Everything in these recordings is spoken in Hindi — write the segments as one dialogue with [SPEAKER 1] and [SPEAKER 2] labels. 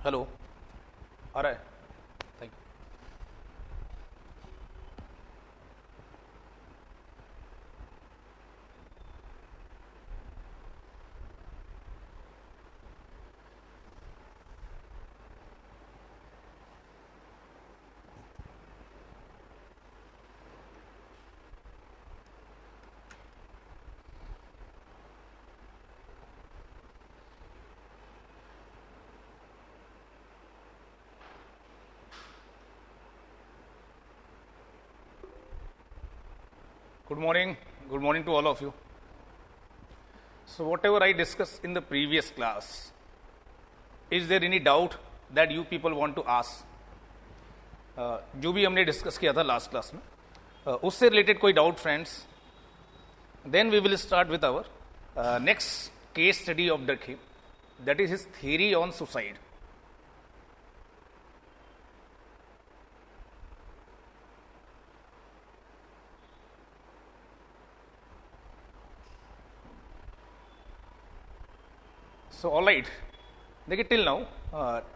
[SPEAKER 1] हेलो आ रहा है। Thank you. Good morning. Good morning to all of you. So, whatever I discussed in the previous class, is there any doubt that you people want to ask? जो भी हमने डिस्कस किया था लास्ट क्लास में, उससे रिलेटेड कोई doubt friends? Then we will start with our next case study of Durkheim, that is his theory on suicide. So, all right. देखिए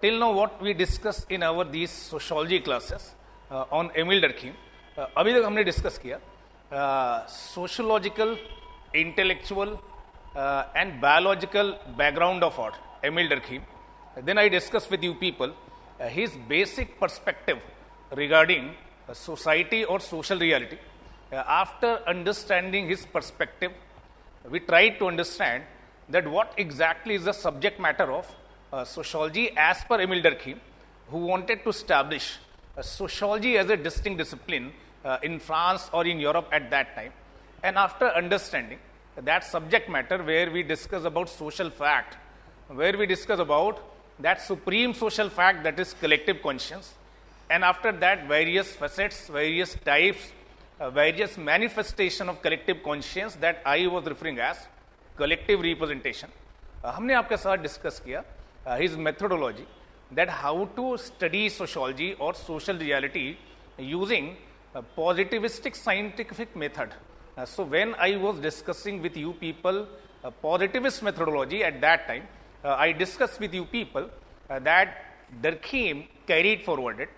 [SPEAKER 1] till now what we discuss in our these sociology classes on Emile Durkheim, अभी तक हमने डिस्कस किया sociological, intellectual and biological background of what Emile Durkheim. Then I discussed with you people his basic perspective regarding society or social reality. After understanding his perspective, we tried to understand that what exactly is the subject matter of sociology as per Emile Durkheim, who wanted to establish sociology as a distinct discipline in France or in Europe at that time. And after understanding that subject matter, where we discuss about social fact, where we discuss about that supreme social fact that is collective conscience, and after that various facets, various types, various manifestation of collective conscience that I was referring as collective representation. हमने आपके साथ डिस्कस किया his methodology, that how to study sociology और social reality using positivistic scientific method. So when I was discussing with you people positivist methodology at that time, I discuss with you people that Durkheim carried forwarded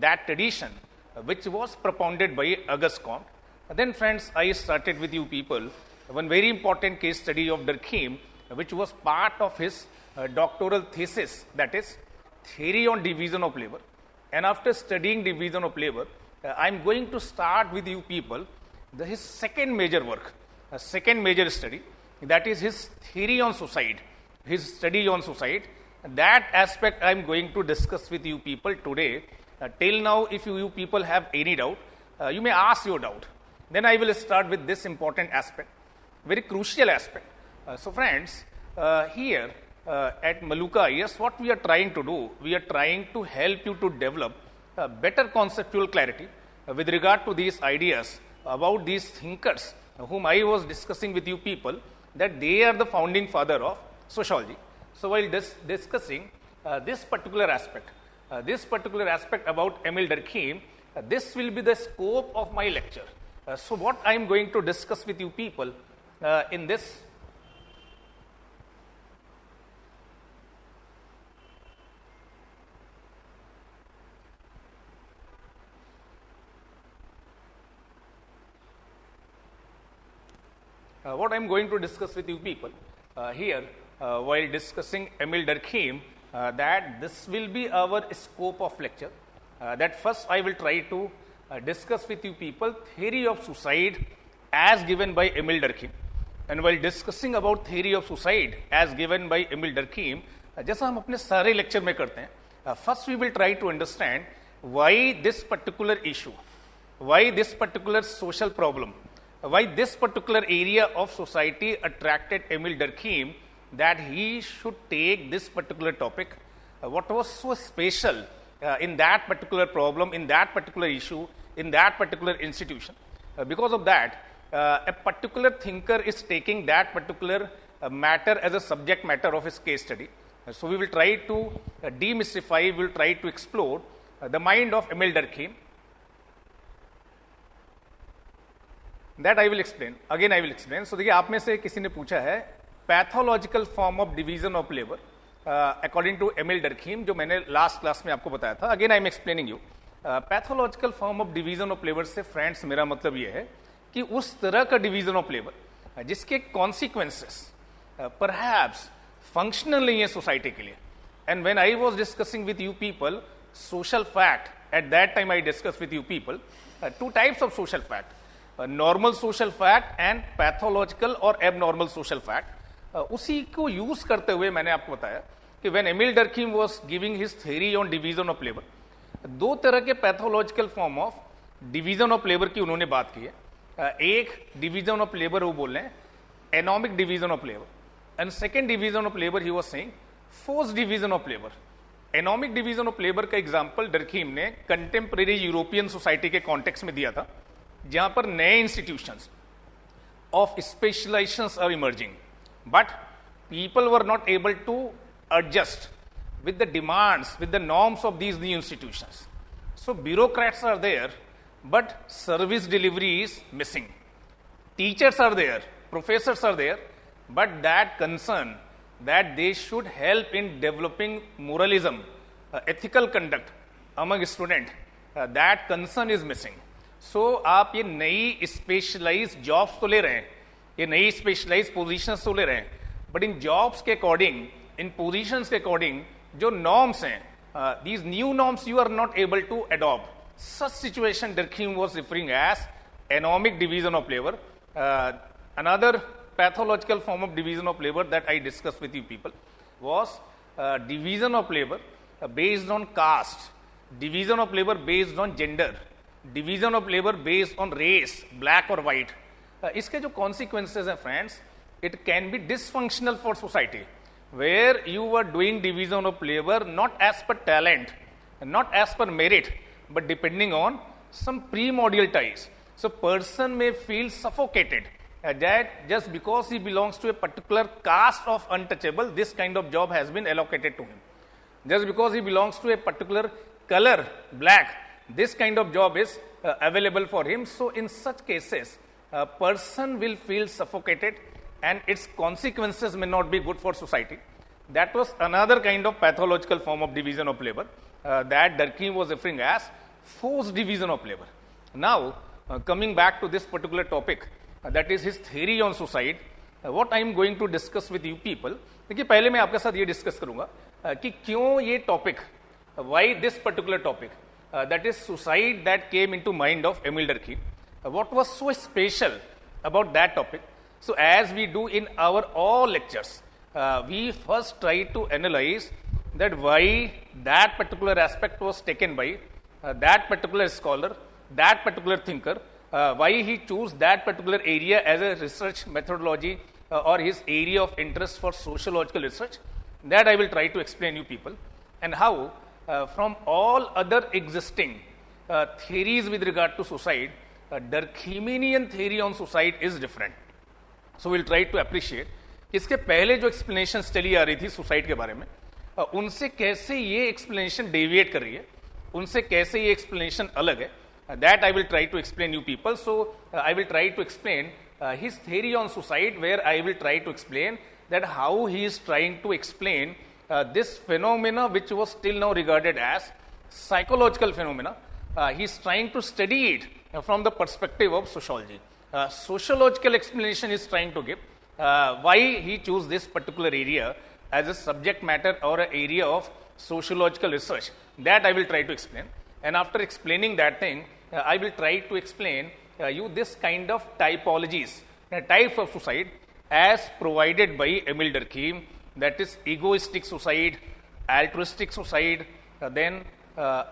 [SPEAKER 1] that tradition which was propounded by Auguste Comte. Then friends, I started with you people one very important case study of Durkheim, which was part of his doctoral thesis, that is theory on division of labor. And after studying division of labor, I'm going to start with you people his second major work, second major study, that is his theory on suicide, his study on suicide. That aspect I'm going to discuss with you people today. Till now, if you people have any doubt, you may ask your doubt. Then I will start with this important aspect, very crucial aspect. So friends, here at Maluka IS, what we are trying to do, we are trying to help you to develop better conceptual clarity with regard to these ideas about these thinkers whom I was discussing with you people, that they are the founding father of sociology. So while discussing this particular aspect about Emile Durkheim, this will be the scope of my lecture. So what I am going to discuss with you people in this what I am going to discuss with you people here while discussing Emile Durkheim, that this will be our scope of lecture. That first I will try to discuss with you people theory of suicide as given by Emile Durkheim. And while discussing about theory of suicide as given by Emile Durkheim, जैसा हम अपने सारे लेक्चर में करते हैं, first we will try to understand why this particular issue, why this particular social problem, why this particular area of society attracted Emile Durkheim that he should take this particular topic, what was so special in that particular problem, in that particular issue, in that particular institution. Because of that, a particular thinker is taking that particular matter as a subject matter of his case study. So we will try to demystify, we will try to explore the mind of Emile Durkheim. That I will explain. Again I will explain. So देखिए, आप में से किसी ने पूछा है pathological form of division of labour according to Emile Durkheim, जो मैंने लास्ट क्लास में आपको बताया था. Again I am explaining you. Pathological form of division of labour से फ्रेंड्स मेरा मतलब यह है कि उस तरह का डिवीजन ऑफ लेबर जिसके कॉन्सिक्वेंसेस परहैप्स फंक्शनल नहीं है सोसाइटी के लिए. And when I was discussing with you people social fact, at that time I discuss with you people two types of social fact, normal social fact and pathological और एबनॉर्मल सोशल फैक्ट. उसी को यूज करते हुए मैंने आपको बताया कि when Emile Durkheim was giving his theory on division of labour, दो तरह के pathological form of division of labour की उन्होंने बात की है. एक डिवीजन ऑफ लेबर वो बोल रहे हैं anomic division of labour, and second division of labour he was saying force division of labour. Anomic division of labour का एग्जांपल डर्खीम ने कंटेम्परेरी यूरोपियन सोसाइटी के कॉन्टेक्स्ट में दिया था, जहां पर नए institutions of specialisations are emerging, but people were not able to adjust with the demands, with the norms of these new institutions. So bureaucrats are there, but service delivery is missing. Teachers are there, professors are there, but that concern that they should help in developing moralism, ethical conduct among students, that concern is missing. So आप ये नई specialized jobs तो ले रहे हैं, ये नई specialized positions तो ले रहे हैं, but in jobs के according, इन पोजिशंस के अकॉर्डिंग जो नॉर्म्स हैं, these new norms you are not able to adopt. Such situation Durkheim was referring as anomic division of labour. Another pathological form of division of labour that I discuss with you people was division of labour based on caste, division of labour based on gender, division of labour based on race, black और व्हाइट. इसके जो कॉन्सिक्वेंसेज हैं friends, it can be dysfunctional for society, where you were doing division of labor not as per talent, not as per merit, but depending on some primordial ties. So person may feel suffocated that just because he belongs to a particular caste of untouchable, this kind of job has been allocated to him. Just because he belongs to a particular color, black, this kind of job is available for him. So in such cases, a person will feel suffocated and its consequences may not be good for society. That was another kind of pathological form of division of labor that Durkheim was referring as forced division of labor. Now, coming back to this particular topic, that is his theory on suicide, what I am going to discuss with you people. देखिए पहले मैं आपके साथ ये डिस्कस करूंगा कि क्यों ये topic, why this particular topic, that is suicide that came into mind of Emil Durkheim. What was so special about that topic? So as we do in our all lectures, we first try to analyze that why that particular aspect was taken by that particular scholar, that particular thinker, why he chose that particular area as a research methodology or his area of interest for sociological research. That I will try to explain you people, and how from all other existing theories with regard to suicide, Durkheimian theory on suicide is different. So we'll try to appreciate इसके पहले जो एक्सप्लेनेशन चली आ रही थी सुसाइड के बारे में, उनसे कैसे ये एक्सप्लेनेशन डेविएट कर रही है, उनसे कैसे ये एक्सप्लेनेशन अलग है. That I will try to explain you people. So I will try to explain his theory on suicide, where I will try to explain that how he is trying to explain this phenomena which was till now regarded as psychological phenomena. He is trying to study it from the perspective of sociology. Sociological explanation is trying to give why he chose this particular area as a subject matter or an area of sociological research. That I will try to explain. And after explaining that thing, I will try to explain you this kind of typologies, types of suicide as provided by Emil Durkheim. That is egoistic suicide, altruistic suicide, then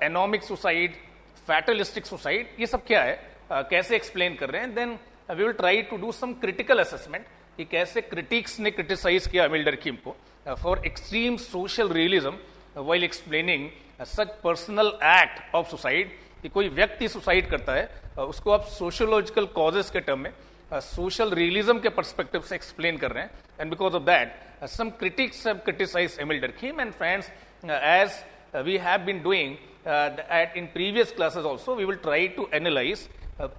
[SPEAKER 1] anomic suicide, fatalistic suicide. ये सब क्या है, कैसे एक्सप्लेन कर रहे हैं. Then we will try to do some critical assessment कि कैसे क्रिटिक्स ने क्रिटिसाइज किया एमिल डर्कीम को for extreme social realism while explaining such personal act of suicide. कि कोई व्यक्ति सुसाइड करता है, उसको आप सोशियोलॉजिकल कॉजेस के टर्म में सोशल रियलिज्म के पर्सपेक्टिव से एक्सप्लेन कर रहे हैं. And because of that some critics have criticized Emil Durkheim. And friends, as we have been doing in previous classes also, we will try to analyze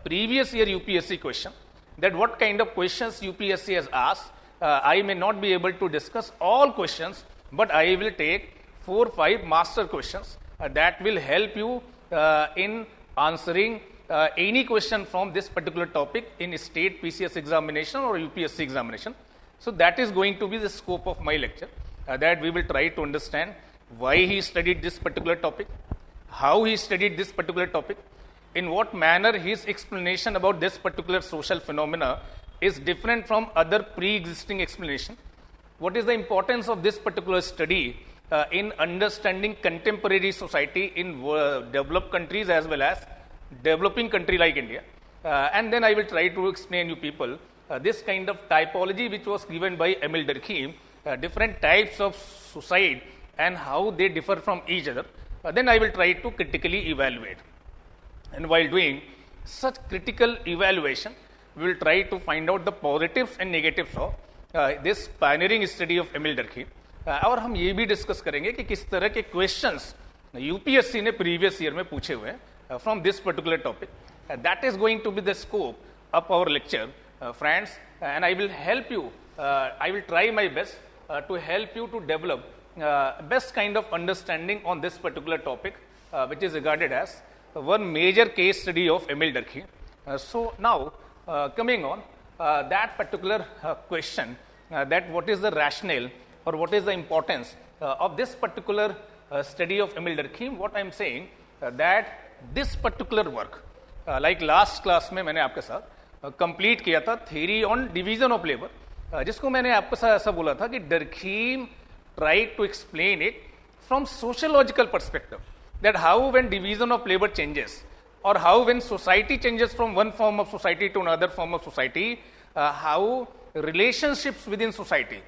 [SPEAKER 1] previous year UPSC question, that what kind of questions UPSC has asked. I may not be able to discuss all questions but I will take 4-5 master questions that will help you in answering any question from this particular topic in state PCS examination or UPSC examination. So that is going to be the scope of my lecture, that we will try to understand why he studied this particular topic, how he studied this particular topic, in what manner his explanation about this particular social phenomena is different from other pre-existing explanation, what is the importance of this particular study in understanding contemporary society in developed countries as well as developing country like India. And then I will try to explain you people this kind of typology which was given by Emile Durkheim, different types of suicide and how they differ from each other. Then I will try to critically evaluate. And while doing such critical evaluation, we will try to find out the positives and negatives of this pioneering study of Emile Durkheim. और हम ये भी डिस्कस करेंगे कि किस तरह के क्वेश्चंस यूपीएससी ने प्रीवियस ईयर में पूछे हुए हैं from this particular topic. That is going to be the scope of our lecture, friends, and I will help you, I will try my best to help you to develop best kind of understanding on this particular topic, which is regarded as one major case study of Emile Durkheim. So now, coming on that particular question, that what is the rationale or what is the importance of this particular study of Emile Durkheim, what I am saying that this particular work, like last class में मैंने आपके साथ complete किया था theory on division of labor, जिसको मैंने आपके साथ ऐसा बोला था कि Durkheim tried to explain it from sociological perspective, that how when division of labor changes or how when society changes from one form of society to another form of society, how relationships within society,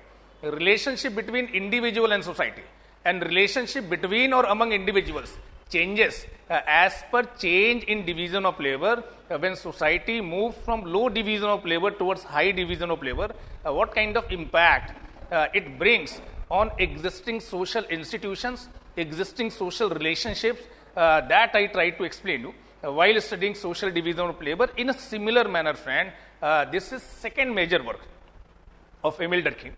[SPEAKER 1] relationship between individual and society, and relationship between or among individuals changes as per change in division of labor. When society moves from low division of labor towards high division of labor, what kind of impact it brings on existing social institutions, existing social relationships, that I try to explain you while studying social division of labor in a similar manner, friend. This is second major work of Emile Durkheim.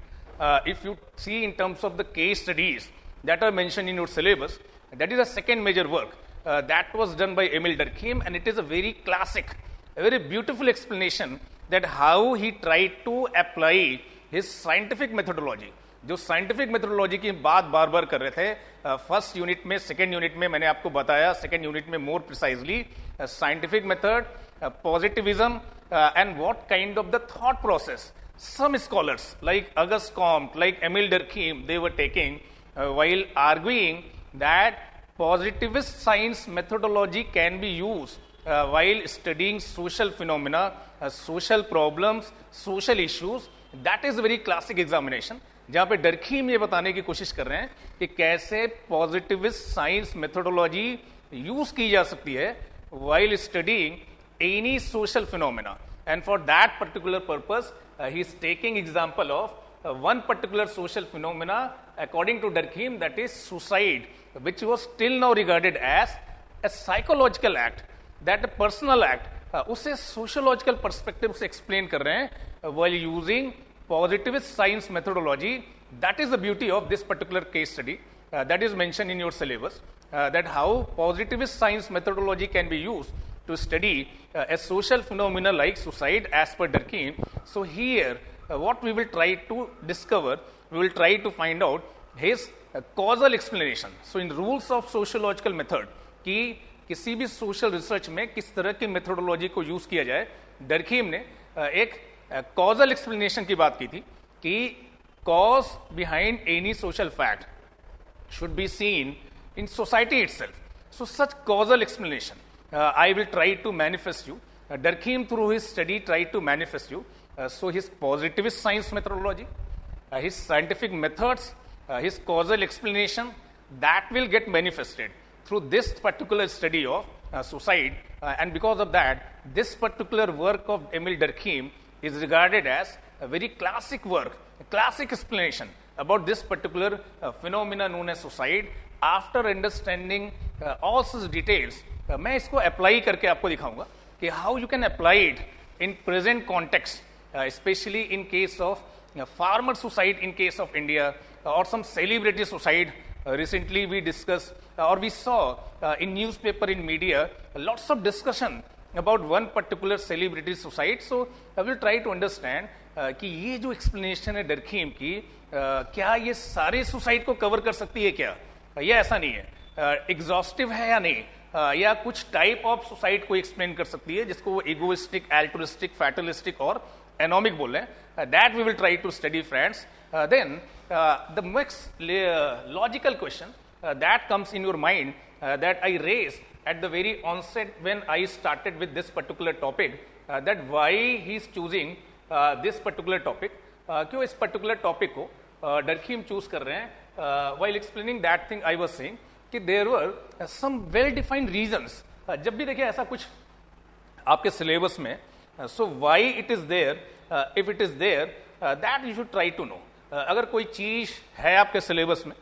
[SPEAKER 1] If you see in terms of the case studies that are mentioned in your syllabus, that is a second major work that was done by Emile Durkheim, and it is a very classic, a very beautiful explanation that how he tried to apply his scientific methodology. जो साइंटिफिक मेथोडोलॉजी की बात बार बार कर रहे थे फर्स्ट यूनिट में, सेकेंड यूनिट में मैंने आपको बताया, सेकेंड यूनिट में more precisely scientific method, positivism, and what kind of the thought process some scholars like Auguste Comte, like Emile Durkheim, they were taking while arguing that positivist science methodology can be used while studying social phenomena, social problems, social issues. That is a very classic examination, जहाँ पे Durkheim ये बताने की कोशिश कर रहे हैं कि कैसे पॉजिटिविस्ट साइंस मेथोडोलॉजी यूज की जा सकती है while studying any social phenomena. And for that particular purpose, he is taking example of one particular social phenomena according to Durkheim, that is suicide, which was till now regarded as a psychological act, that a personal act. उसे sociological perspective से explain कर रहे हैं while using positivist science methodology. That is the beauty of this particular case study that is mentioned in your syllabus, that how positivist science methodology can be used to study a social phenomena like suicide as per Durkheim. So here what we will try to discover, we will try to find out his causal explanation. So in rules of sociological method, कि किसी भी social research में किस तरह की methodology को use किया जाए, Durkheim ने एक causal explanation की बात की थी कि cause behind any social fact should be seen in society itself. So such causal explanation I will try to manifest you. Durkheim through his study tried to manifest you. So his positivist science methodology, his scientific methods, his causal explanation, that will get manifested through this particular study of suicide. And because of that, this particular work of Emile Durkheim is regarded as a very classic work, a classic explanation about this particular phenomena known as suicide. After understanding all such details, मैं इसको अप्लाई करके आपको दिखाऊंगा कि how you can apply it in present context, especially in case of farmer suicide in case of India, or some celebrity suicide. Recently we discussed or we saw in newspaper, in media, lots of discussion about one particular celebrity suicide. So I will try to understand कि ये जो explanation है डरखीम की, क्या ये सारे suicide को cover कर सकती है क्या, या ऐसा नहीं है, exhaustive है या नहीं, या कुछ टाइप ऑफ सुसाइड को एक्सप्लेन कर सकती है जिसको वो इगोइस्टिक, एल्ट्रुइस्टिक, फैटलिस्टिक और एनोमिक बोल रहे हैं. That we will try to study friends. Then the next logical question that comes in your mind that I raised at the very onset when I started with this particular topic, that why he is choosing this particular topic, क्यों इस particular topic को डरखीम चूज कर रहे हैं. While explaining that thing I was saying कि there were some well defined reasons. जब भी देखिए ऐसा कुछ आपके सिलेबस में, so why it is there, if it is there, that you should try to know. अगर कोई चीज है आपके सिलेबस में,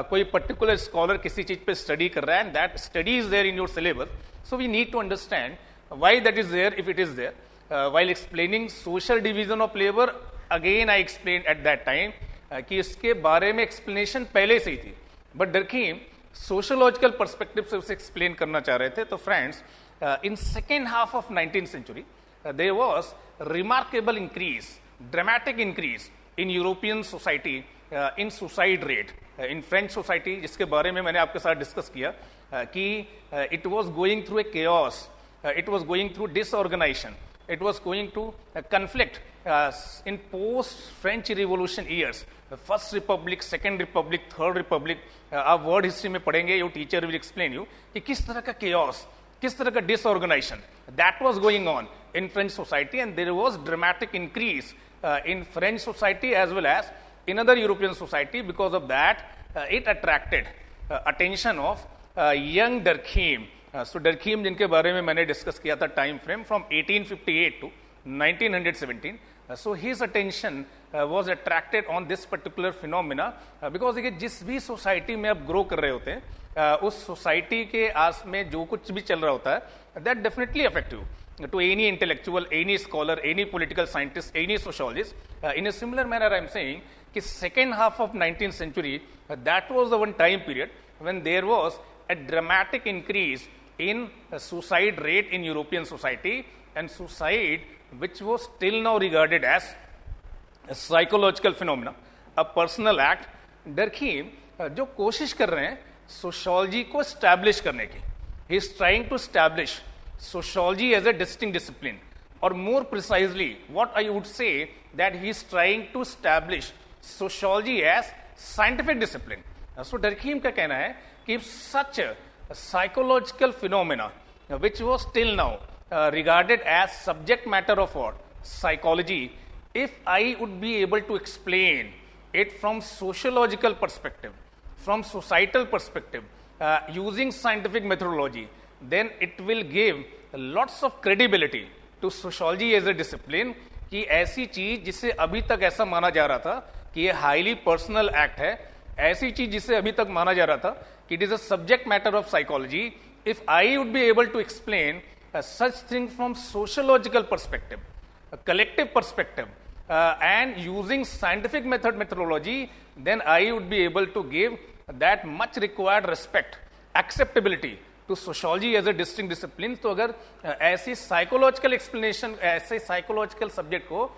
[SPEAKER 1] कोई पर्टिकुलर स्कॉलर किसी चीज पे स्टडी कर रहा है, and that study is there in your syllabus, so we need to understand why that is there, if it is there. While explaining social division of labour, again I explain at that time कि इसके बारे में एक्सप्लेनेशन पहले से ही थी, बट डरखीम सोशोलॉजिकल पर्सपेक्टिव से उसे एक्सप्लेन करना चाह रहे थे. तो friends, in second half of 19th century there was remarkable increase, dramatic increase in European society in suicide rate. In French society, जिसके बारे में मैंने आपके साथ डिस्कस किया कि it was going through a chaos, it was going through disorganisation, it was going to conflict in post French Revolution years, first republic, second republic, third republic. आप वर्ड हिस्ट्री में पढ़ेंगे, your teacher will explain you कि किस तरह का chaos, किस तरह का disorganisation that was going on in French society, and there was dramatic increase in French society as well as in other European society. Because of that, it attracted attention of young Durkheim. So Durkheim, जिनके बारे में मैंने डिस्कस किया था time frame from 1858 to 1917. So his attention was attracted on this particular phenomena, because देखिए जिस भी सोसाइटी में आप ग्रो कर रहे होते हैं, उस सोसाइटी के आस में जो कुछ भी चल रहा होता है, that definitely affective to any intellectual, any scholar, any political scientist, any sociologist. In a similar manner I am saying कि second half of 19th century, that was the one time period when there was a dramatic increase in suicide rate in European society, and suicide which was still now regarded as a psychological phenomena, a personal act. डरखीम जो कोशिश कर रहे हैं सोशोलॉजी को स्टैब्लिश करने की, he is trying to establish sociology as a distinct discipline, or more precisely what I would say that he is trying to establish sociology as scientific discipline. So डरखीम का कहना है कि such a psychological phenomena which was till now regarded as subject matter of what? Psychology, if I would be able to explain it from sociological perspective, from societal perspective, using scientific methodology, then it will give lots of credibility to sociology as a discipline. कि ऐसी चीज जिसे अभी तक ऐसा माना जा रहा था कि ये हाईली पर्सनल एक्ट है, ऐसी चीज जिसे अभी तक माना जा रहा था कि it is a subject matter of psychology, if I would be able to explain such thing from sociological perspective, collective perspective, and using scientific methodology, then I would be able to give that much required respect, acceptability to sociology as a distinct discipline. तो अगर ऐसी psychological explanation, ऐसे psychological subject को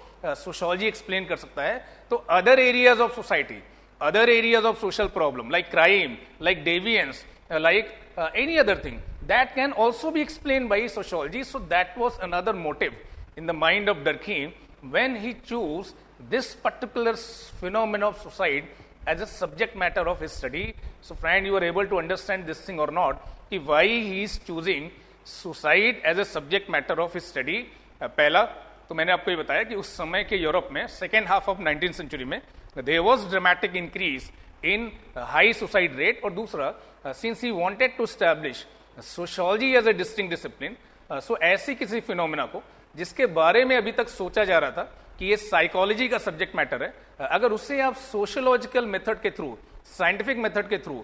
[SPEAKER 1] sociology explain कर सकता है, तो other areas of society, other areas of social problem like crime, like deviance, like any other thing, that can also be explained by sociology. So that was another motive in the mind of Durkheim when he chose this particular phenomenon of suicide as a subject matter of his study. So friend, you are able to understand this thing or not, कि why he is choosing suicide as a subject matter of his study. पहला तो मैंने आपको ये बताया कि उस समय के यूरोप में second half of 19th century में there was dramatic increase in high suicide rate. और दूसरा, since he wanted to establish sociology as a distinct discipline, so ऐसी किसी फिनोमेना को जिसके बारे में अभी तक सोचा जा रहा था कि ये साइकोलॉजी का सब्जेक्ट मैटर है, अगर उसे आप सोशोलॉजिकल मेथड के थ्रू, साइंटिफिक मेथड के थ्रू,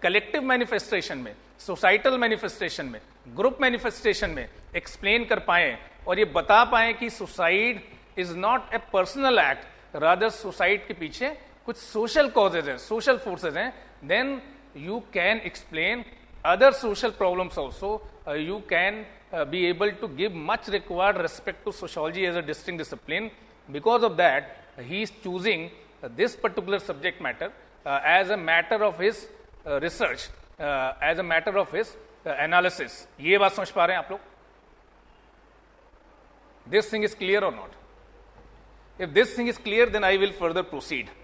[SPEAKER 1] कलेक्टिव मैनिफेस्टेशन में, सोसाइटल मैनिफेस्टेशन में, ग्रुप मैनिफेस्टेशन में एक्सप्लेन कर पाए और ये बता पाए कि suicide is not a personal act, rather suicide के पीछे कुछ सोशल कॉजेज हैं, सोशल फोर्सेज हैं, then you can explain other social problems also. You can be able to give much required respect to sociology as a distinct discipline. Because of that, he is choosing this particular subject matter as a matter of his research, as a matter of his analysis. ये बात समझ पा रहे हैं आप लोग? This thing is clear or not? If this thing is clear, then I will further proceed.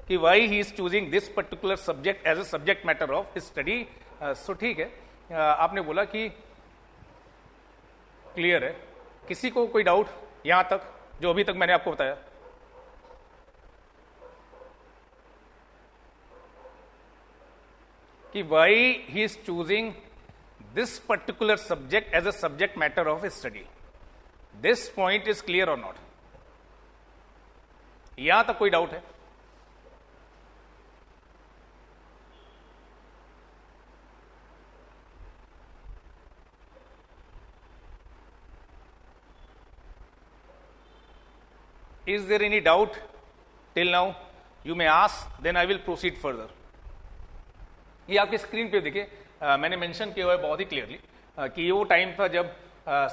[SPEAKER 1] कि why he is choosing this particular subject as a subject matter of his study. सो ठीक है, आपने बोला कि क्लियर है. किसी को कोई डाउट यहां तक जो अभी तक मैंने आपको बताया? कि why he is choosing this particular subject as a subject matter of study. This point is clear और नॉट? यहां तक कोई डाउट है? Is there any doubt till now? You may ask, then I will proceed further. ये आपकी स्क्रीन पे देखिए, मैंने मेंशन किया हुआ है बहुत ही क्लियरली कि ये वो टाइम था जब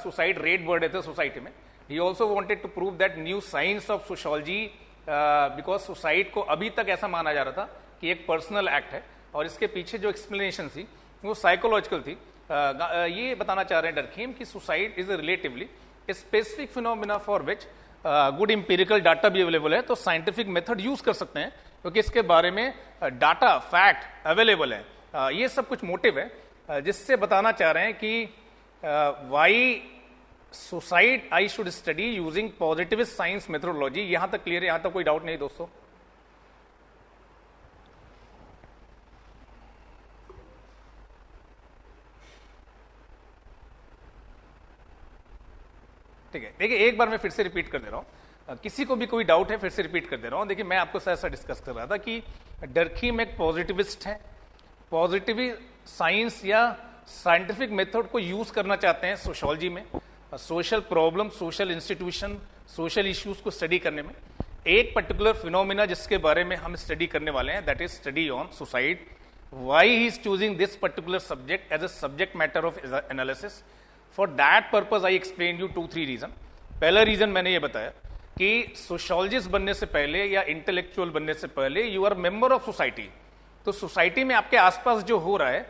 [SPEAKER 1] सुसाइड रेट बढ़ रहे थे सोसाइटी में. He also wanted to prove that new science of sociology, because suicide को अभी तक ऐसा माना जा रहा था कि एक पर्सनल एक्ट है और इसके पीछे जो एक्सप्लेनेशन थी वो साइकोलॉजिकल थी. ये बताना चाह रहे हैं डरखीम कि suicide is a relatively specific phenomena for which good empirical data भी अवेलेबल है. तो साइंटिफिक मेथड यूज कर सकते हैं क्योंकि इसके बारे में डाटा फैक्ट अवेलेबल है. ये सब कुछ मोटिव है जिससे बताना चाह रहे हैं कि why suicide I should study using positivist science methodology. यहां तक क्लियर है? यहां तक कोई डाउट नहीं दोस्तों? ठीक है, देखिए एक बार मैं फिर से रिपीट कर दे रहा हूं, किसी को भी कोई डाउट है फिर से रिपीट कर दे रहा हूं. देखिए मैं आपको ऐसा डिस्कस कर रहा था कि डरखीम एक पॉजिटिविस्ट है, पॉजिटिव साइंस या साइंटिफिक मेथड को यूज करना चाहते हैं सोशोलॉजी में, social problem, social institution, social issues को स्टडी करने में. एक पर्टिकुलर फिनोमिना जिसके बारे में हम स्टडी करने वाले हैं, that is study on suicide. Why he is choosing this particular subject as a subject matter of analysis? For that purpose I explain you 2-3 reason. पहला रीजन मैंने ये बताया कि सोशोलॉजिस्ट बनने से पहले या इंटेलेक्चुअल बनने से पहले you are member of society. तो सोसाइटी में आपके आसपास जो हो रहा है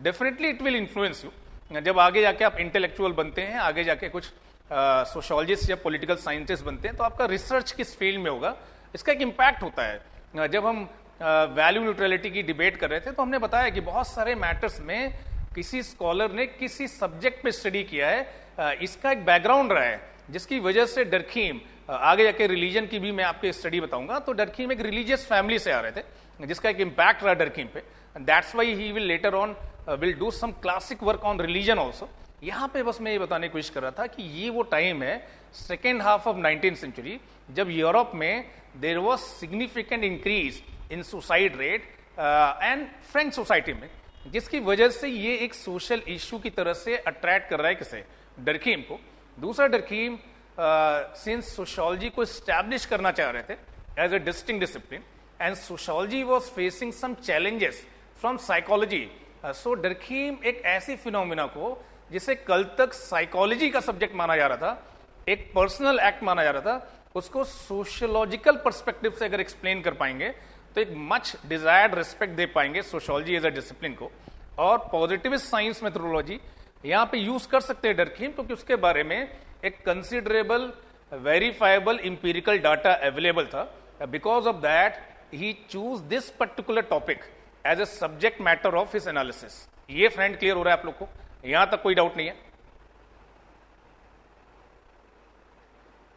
[SPEAKER 1] definitely it will influence you. जब आगे जाके आप इंटेलेक्चुअल बनते हैं, आगे जाके कुछ सोशोलॉजिस्ट या पॉलिटिकल साइंटिस्ट बनते हैं, तो आपका रिसर्च किस फील्ड में होगा इसका एक इम्पैक्ट होता है. जब हम वैल्यू न्यूट्रलिटी की डिबेट कर रहे थे तो हमने बताया कि बहुत सारे मैटर्स में किसी स्कॉलर ने किसी सब्जेक्ट पे स्टडी किया है, इसका एक बैकग्राउंड रहा है जिसकी वजह से डरखीम, आगे जाके रिलीजन की भी मैं आपको स्टडी बताऊंगा, तो डरखीम एक रिलीजियस फैमिली से आ रहे थे जिसका एक इम्पैक्ट रहा डरखीम पे. That's why he will later on will do some classic work on religion also. यहां पे बस मैं ये बताने की कोशिश कर रहा था कि ये वो टाइम है, second half of 19th century, जब यूरोप में there was significant increase in suicide rate and French society में, जिसकी वजह से ये एक सोशल इश्यू की तरह से अट्रैक्ट कर रहा है किसे? डरखीम को. दूसरा, डरखीम सिंस सोशोलॉजी को स्टैब्लिश करना चाह रहे थे as a distinct discipline and sociology was facing some challenges from psychology. So Durkheim एक ऐसी फिनोमिना को जिसे कल तक साइकोलॉजी का सब्जेक्ट माना जा रहा था, एक पर्सनल एक्ट माना जा रहा था, उसको सोशियोलॉजिकल पर्सपेक्टिव से अगर एक्सप्लेन कर पाएंगे तो एक मच डिजायर्ड रिस्पेक्ट दे पाएंगे सोशोलॉजी एज अ डिसिप्लिन को. और पॉजिटिविस्ट साइंस मेथोडोलॉजी यहां पे यूज कर सकते हैं डरखीम, क्योंकि उसके बारे में एक considerable verifiable empirical data available था. Because of that he choose this particular topic as a subject matter of his analysis. ये फ्रेंड क्लियर हो रहा है आप लोग को? यहां तक कोई डाउट नहीं है?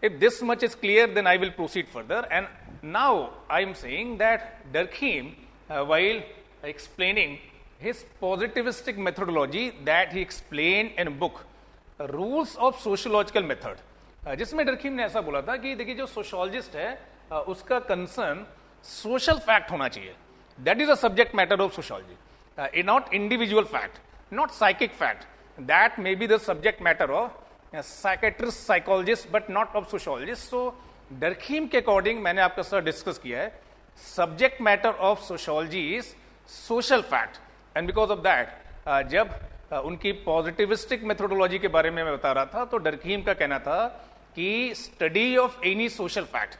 [SPEAKER 1] If this much is clear, then I will proceed further. And now I am saying that Durkheim, while explaining his positivistic methodology that he explained in a book, Rules of Sociological Method, जिसमें डरखीम ने ऐसा बोला था कि देखिए जो सोशोलॉजिस्ट है उसका कंसर्न सोशल फैक्ट होना चाहिए. That is a subject matter of sociology, not individual fact, not psychic fact. That may be the subject matter of psychiatrist, psychologist, but not of sociologist. So डरखीम के अकॉर्डिंग मैंने आपके साथ डिस्कस किया है, subject matter of sociology is social fact, and because of that जब उनकी पॉजिटिविस्टिक मेथोडोलॉजी के बारे में मैं बता रहा था, तो डरखीम का कहना था कि study of any social fact,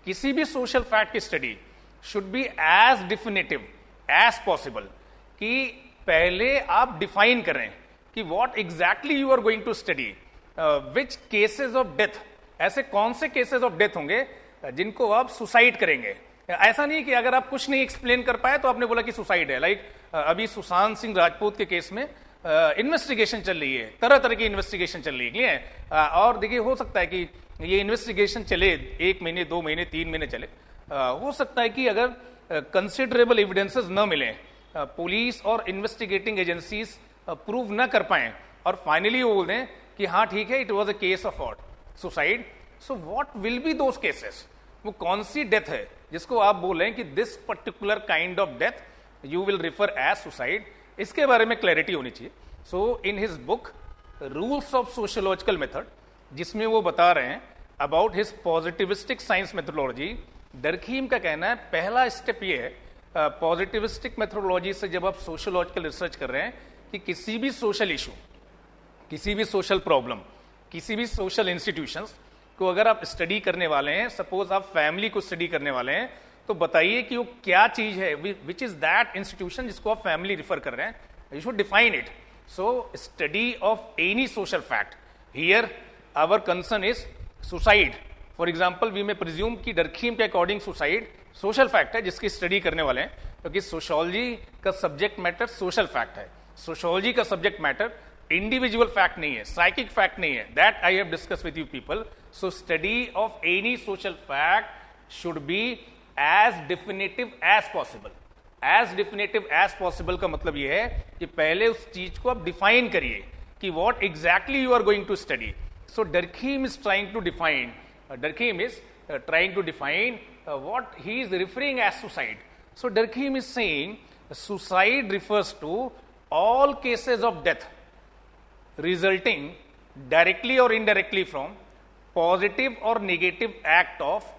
[SPEAKER 1] किसी भी सोशल फैक्ट की study should be as definitive as possible, कि पहले आप डिफाइन करें कि what exactly you are going to study, which cases of death, ऐसे कौन से केसेस ऑफ डेथ होंगे जिनको आप सुसाइड करेंगे। ऐसा नहीं कि अगर आप कुछ नहीं एक्सप्लेन कर पाए तो आपने बोला कि सुसाइड है। लाइक अभी सुशांत सिंह राजपूत के केस में इन्वेस्टिगेशन चल रही है, तरह तरह की इन्वेस्टिगेशन चल रही है, और देखिए हो सकता है कि ये इन्वेस्टिगेशन चले 1 महीने 2 महीने 3 महीने चले, हो सकता है कि अगर कंसिडरेबल एविडेंसेस न मिले, पुलिस और इन्वेस्टिगेटिंग एजेंसीज प्रूव न कर पाए और फाइनली वो बोल दें कि हाँ ठीक है, it was a case of what, suicide. So what will be those cases, वो कौन सी डेथ है जिसको आप बोल रहे हैं कि this particular kind of death you will refer as suicide, इसके बारे में क्लैरिटी होनी चाहिए। So in his book Rules of Sociological Method, जिसमें वो बता रहे हैं about his positivistic science methodology, Durkheim का कहना है पहला स्टेप ये है पॉजिटिविस्टिक मेथोडोलॉजी से जब आप सोशियोलॉजिकल रिसर्च कर रहे हैं कि किसी भी सोशल इशू, किसी भी सोशल प्रॉब्लम, किसी भी सोशल इंस्टीट्यूशंस को अगर आप स्टडी करने वाले हैं, सपोज आप फैमिली को स्टडी करने वाले हैं, तो बताइए कि वो क्या चीज है, विच इज दैट इंस्टीट्यूशन जिसको आप फैमिली रिफर कर रहे हैं, you should define it. So study of any social fact, here our concern is suicide. For example we में प्रिज्यूम कि डरखीम के अकॉर्डिंग सुसाइड सोशल फैक्ट है जिसकी स्टडी करने वाले हैं, क्योंकि सोशियोलॉजी का सब्जेक्ट मैटर सोशल फैक्ट है। सोशियोलॉजी का सब्जेक्ट मैटर इंडिविजुअल फैक्ट नहीं है, साइकिक फैक्ट नहीं है, that I have discuss with you people. So study of any social fact should be as definitive as possible. As definitive as possible का मतलब यह है कि पहले उस चीज को आप डिफाइन करिए कि what exactly you are going to study. So Durkheim is trying to define, Durkheim is trying to define what he is referring as suicide. So Durkheim is saying suicide refers to all cases of death resulting directly or indirectly from positive or negative act of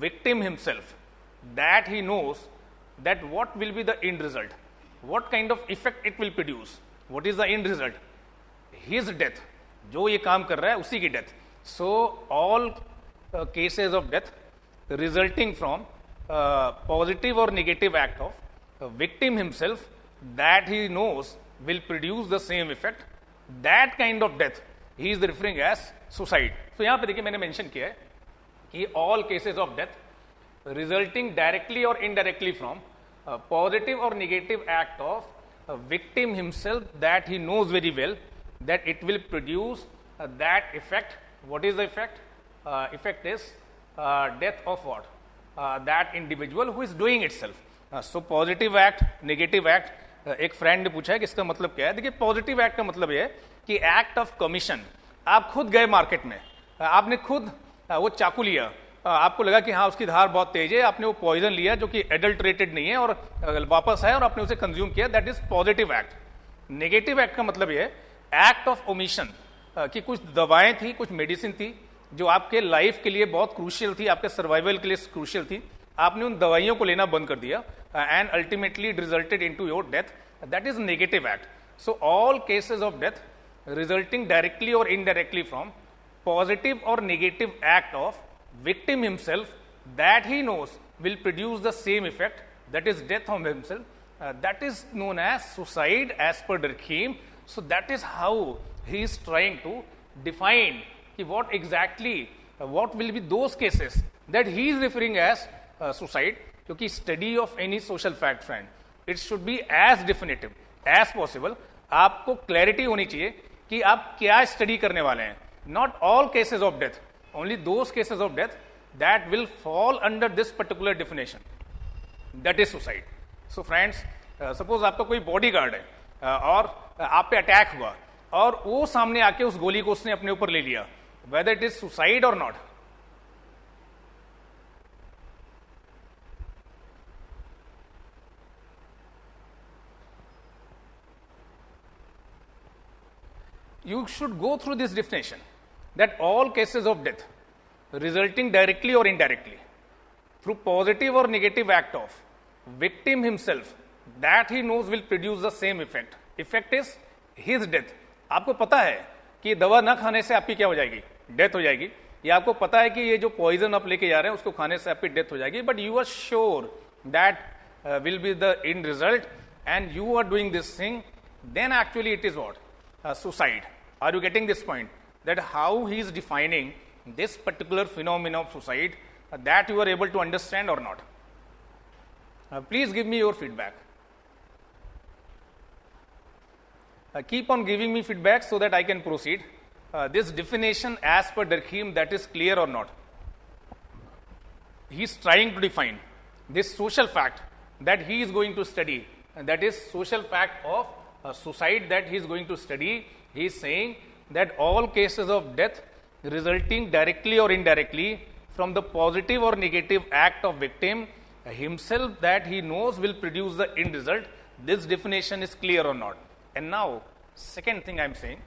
[SPEAKER 1] victim himself, that he knows that what will be the end result, what kind of effect it will produce, what is the end result, his death, जो ये काम कर रहा है उसी की death. So all cases of death resulting from positive or negative act of victim himself that he knows will produce the same effect, that kind of death he is referring as suicide. So यहाँ पे देखिए मैंने mention किया है कि all cases of death resulting directly or indirectly from positive or negative act of victim himself that he knows very well that it will produce that effect. What is the effect? Effect is death of what? That individual who is doing itself. So positive act, negative act. एक फ्रेंड ने पूछा है कि इसका मतलब क्या है। देखिए पॉजिटिव एक्ट का मतलब ये है कि एक्ट ऑफ कमीशन, आप खुद गए मार्केट में, आपने खुद वो चाकू लिया, आपको लगा कि हाँ उसकी धार बहुत तेज है, आपने वो पॉइजन लिया जो कि एडल्टरेटेड नहीं है और वापस आया और आपने उसे कंज्यूम किया, that is positive act. Negative act का मतलब ये है एक्ट ऑफ ओमिशन, कि कुछ दवाएं थी, कुछ मेडिसिन थी जो आपके लाइफ के लिए बहुत क्रूशियल थी, आपके सर्वाइवल के लिए क्रूशियल थी, आपने उन दवाइयों को लेना बंद कर दिया and ultimately it resulted into your death, that is negative act. So all cases of death resulting directly और इनडायरेक्टली फ्रॉम पॉजिटिव और negative act of victim himself that he knows will produce the same effect, that is death of himself, that is known as suicide as per Durkheim. So that is how he is trying to define what exactly what will be those cases that he is referring as suicide, क्योंकि study of any social fact friend it should be as definitive as possible. आपको क्लैरिटी होनी चाहिए कि आप क्या स्टडी करने वाले हैं, not all cases of death, only those cases of death that will fall under this particular definition, that is suicide. So friends, suppose आपका कोई बॉडीगार्ड है और आप पे अटैक हुआ और वो सामने आके उस गोली को उसने अपने ऊपर ले लिया, whether it is suicide or not, you should go through this definition that all cases of death resulting directly or indirectly through positive or negative act of victim himself that he knows will produce the same effect. Effect is his death. आपको पता है कि दवा ना खाने से आपकी क्या हो जाएगी, डेथ हो जाएगी, या आपको पता है कि ये जो पॉइजन आप लेके जा रहे हैं उसको खाने से आपकी डेथ हो जाएगी, but you are sure that will be the end result and you are doing this thing, then actually it is what? Suicide. Are you getting this point? That how he is defining this particular phenomenon of suicide, that you are able to understand or not? Please give me your feedback. Keep on giving me feedback so that I can proceed. This definition as per Durkheim, that is clear or not? He is trying to define this social fact that he is going to study, and that is social fact of suicide that he is going to study. He is saying that all cases of death resulting directly or indirectly from the positive or negative act of victim himself that he knows will produce the end result. This definition is clear or not? And now, second thing I am saying,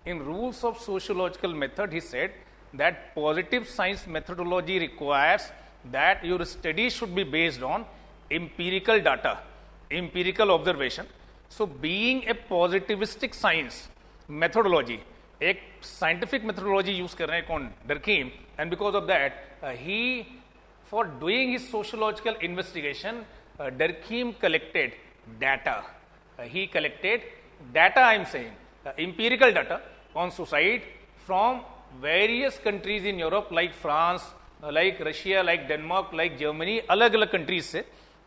[SPEAKER 1] in rules of sociological method, he said that positive science methodology requires that your study should be based on empirical data, empirical observation. So being a positivistic science methodology, एक scientific methodology use कर रहे हैं कौन? Durkheim, and because of that he, for doing his sociological investigation, Durkheim collected data. He collected data, I am saying, empirical data on suicide from various countries in Europe like France, like Russia, like Denmark, like Germany, अलग अलग countries से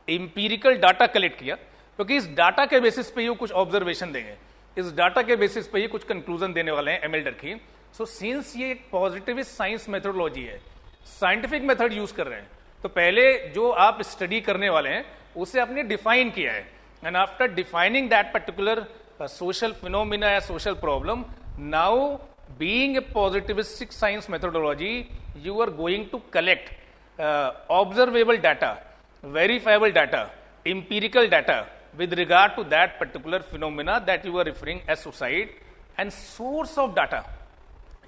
[SPEAKER 1] empirical data collect किया, क्योंकि इस डाटा के बेसिस पे ही वो कुछ ऑब्जर्वेशन देंगे, इस डाटा के बेसिस पे ही कुछ कंक्लूजन देने वाले हैं एमएल डर्कीम. सो सिंस ये एक पॉजिटिविस्ट साइंस मेथोडोलॉजी है, साइंटिफिक मेथड यूज कर रहे हैं, तो पहले जो आप स्टडी करने वाले हैं उसे आपने डिफाइन किया है, and after defining that particular social phenomena या social problem, now being a positivistic science methodology, you are going to collect observable data, verifiable data, empirical data with regard to that particular phenomena that you are referring as suicide. And source of data,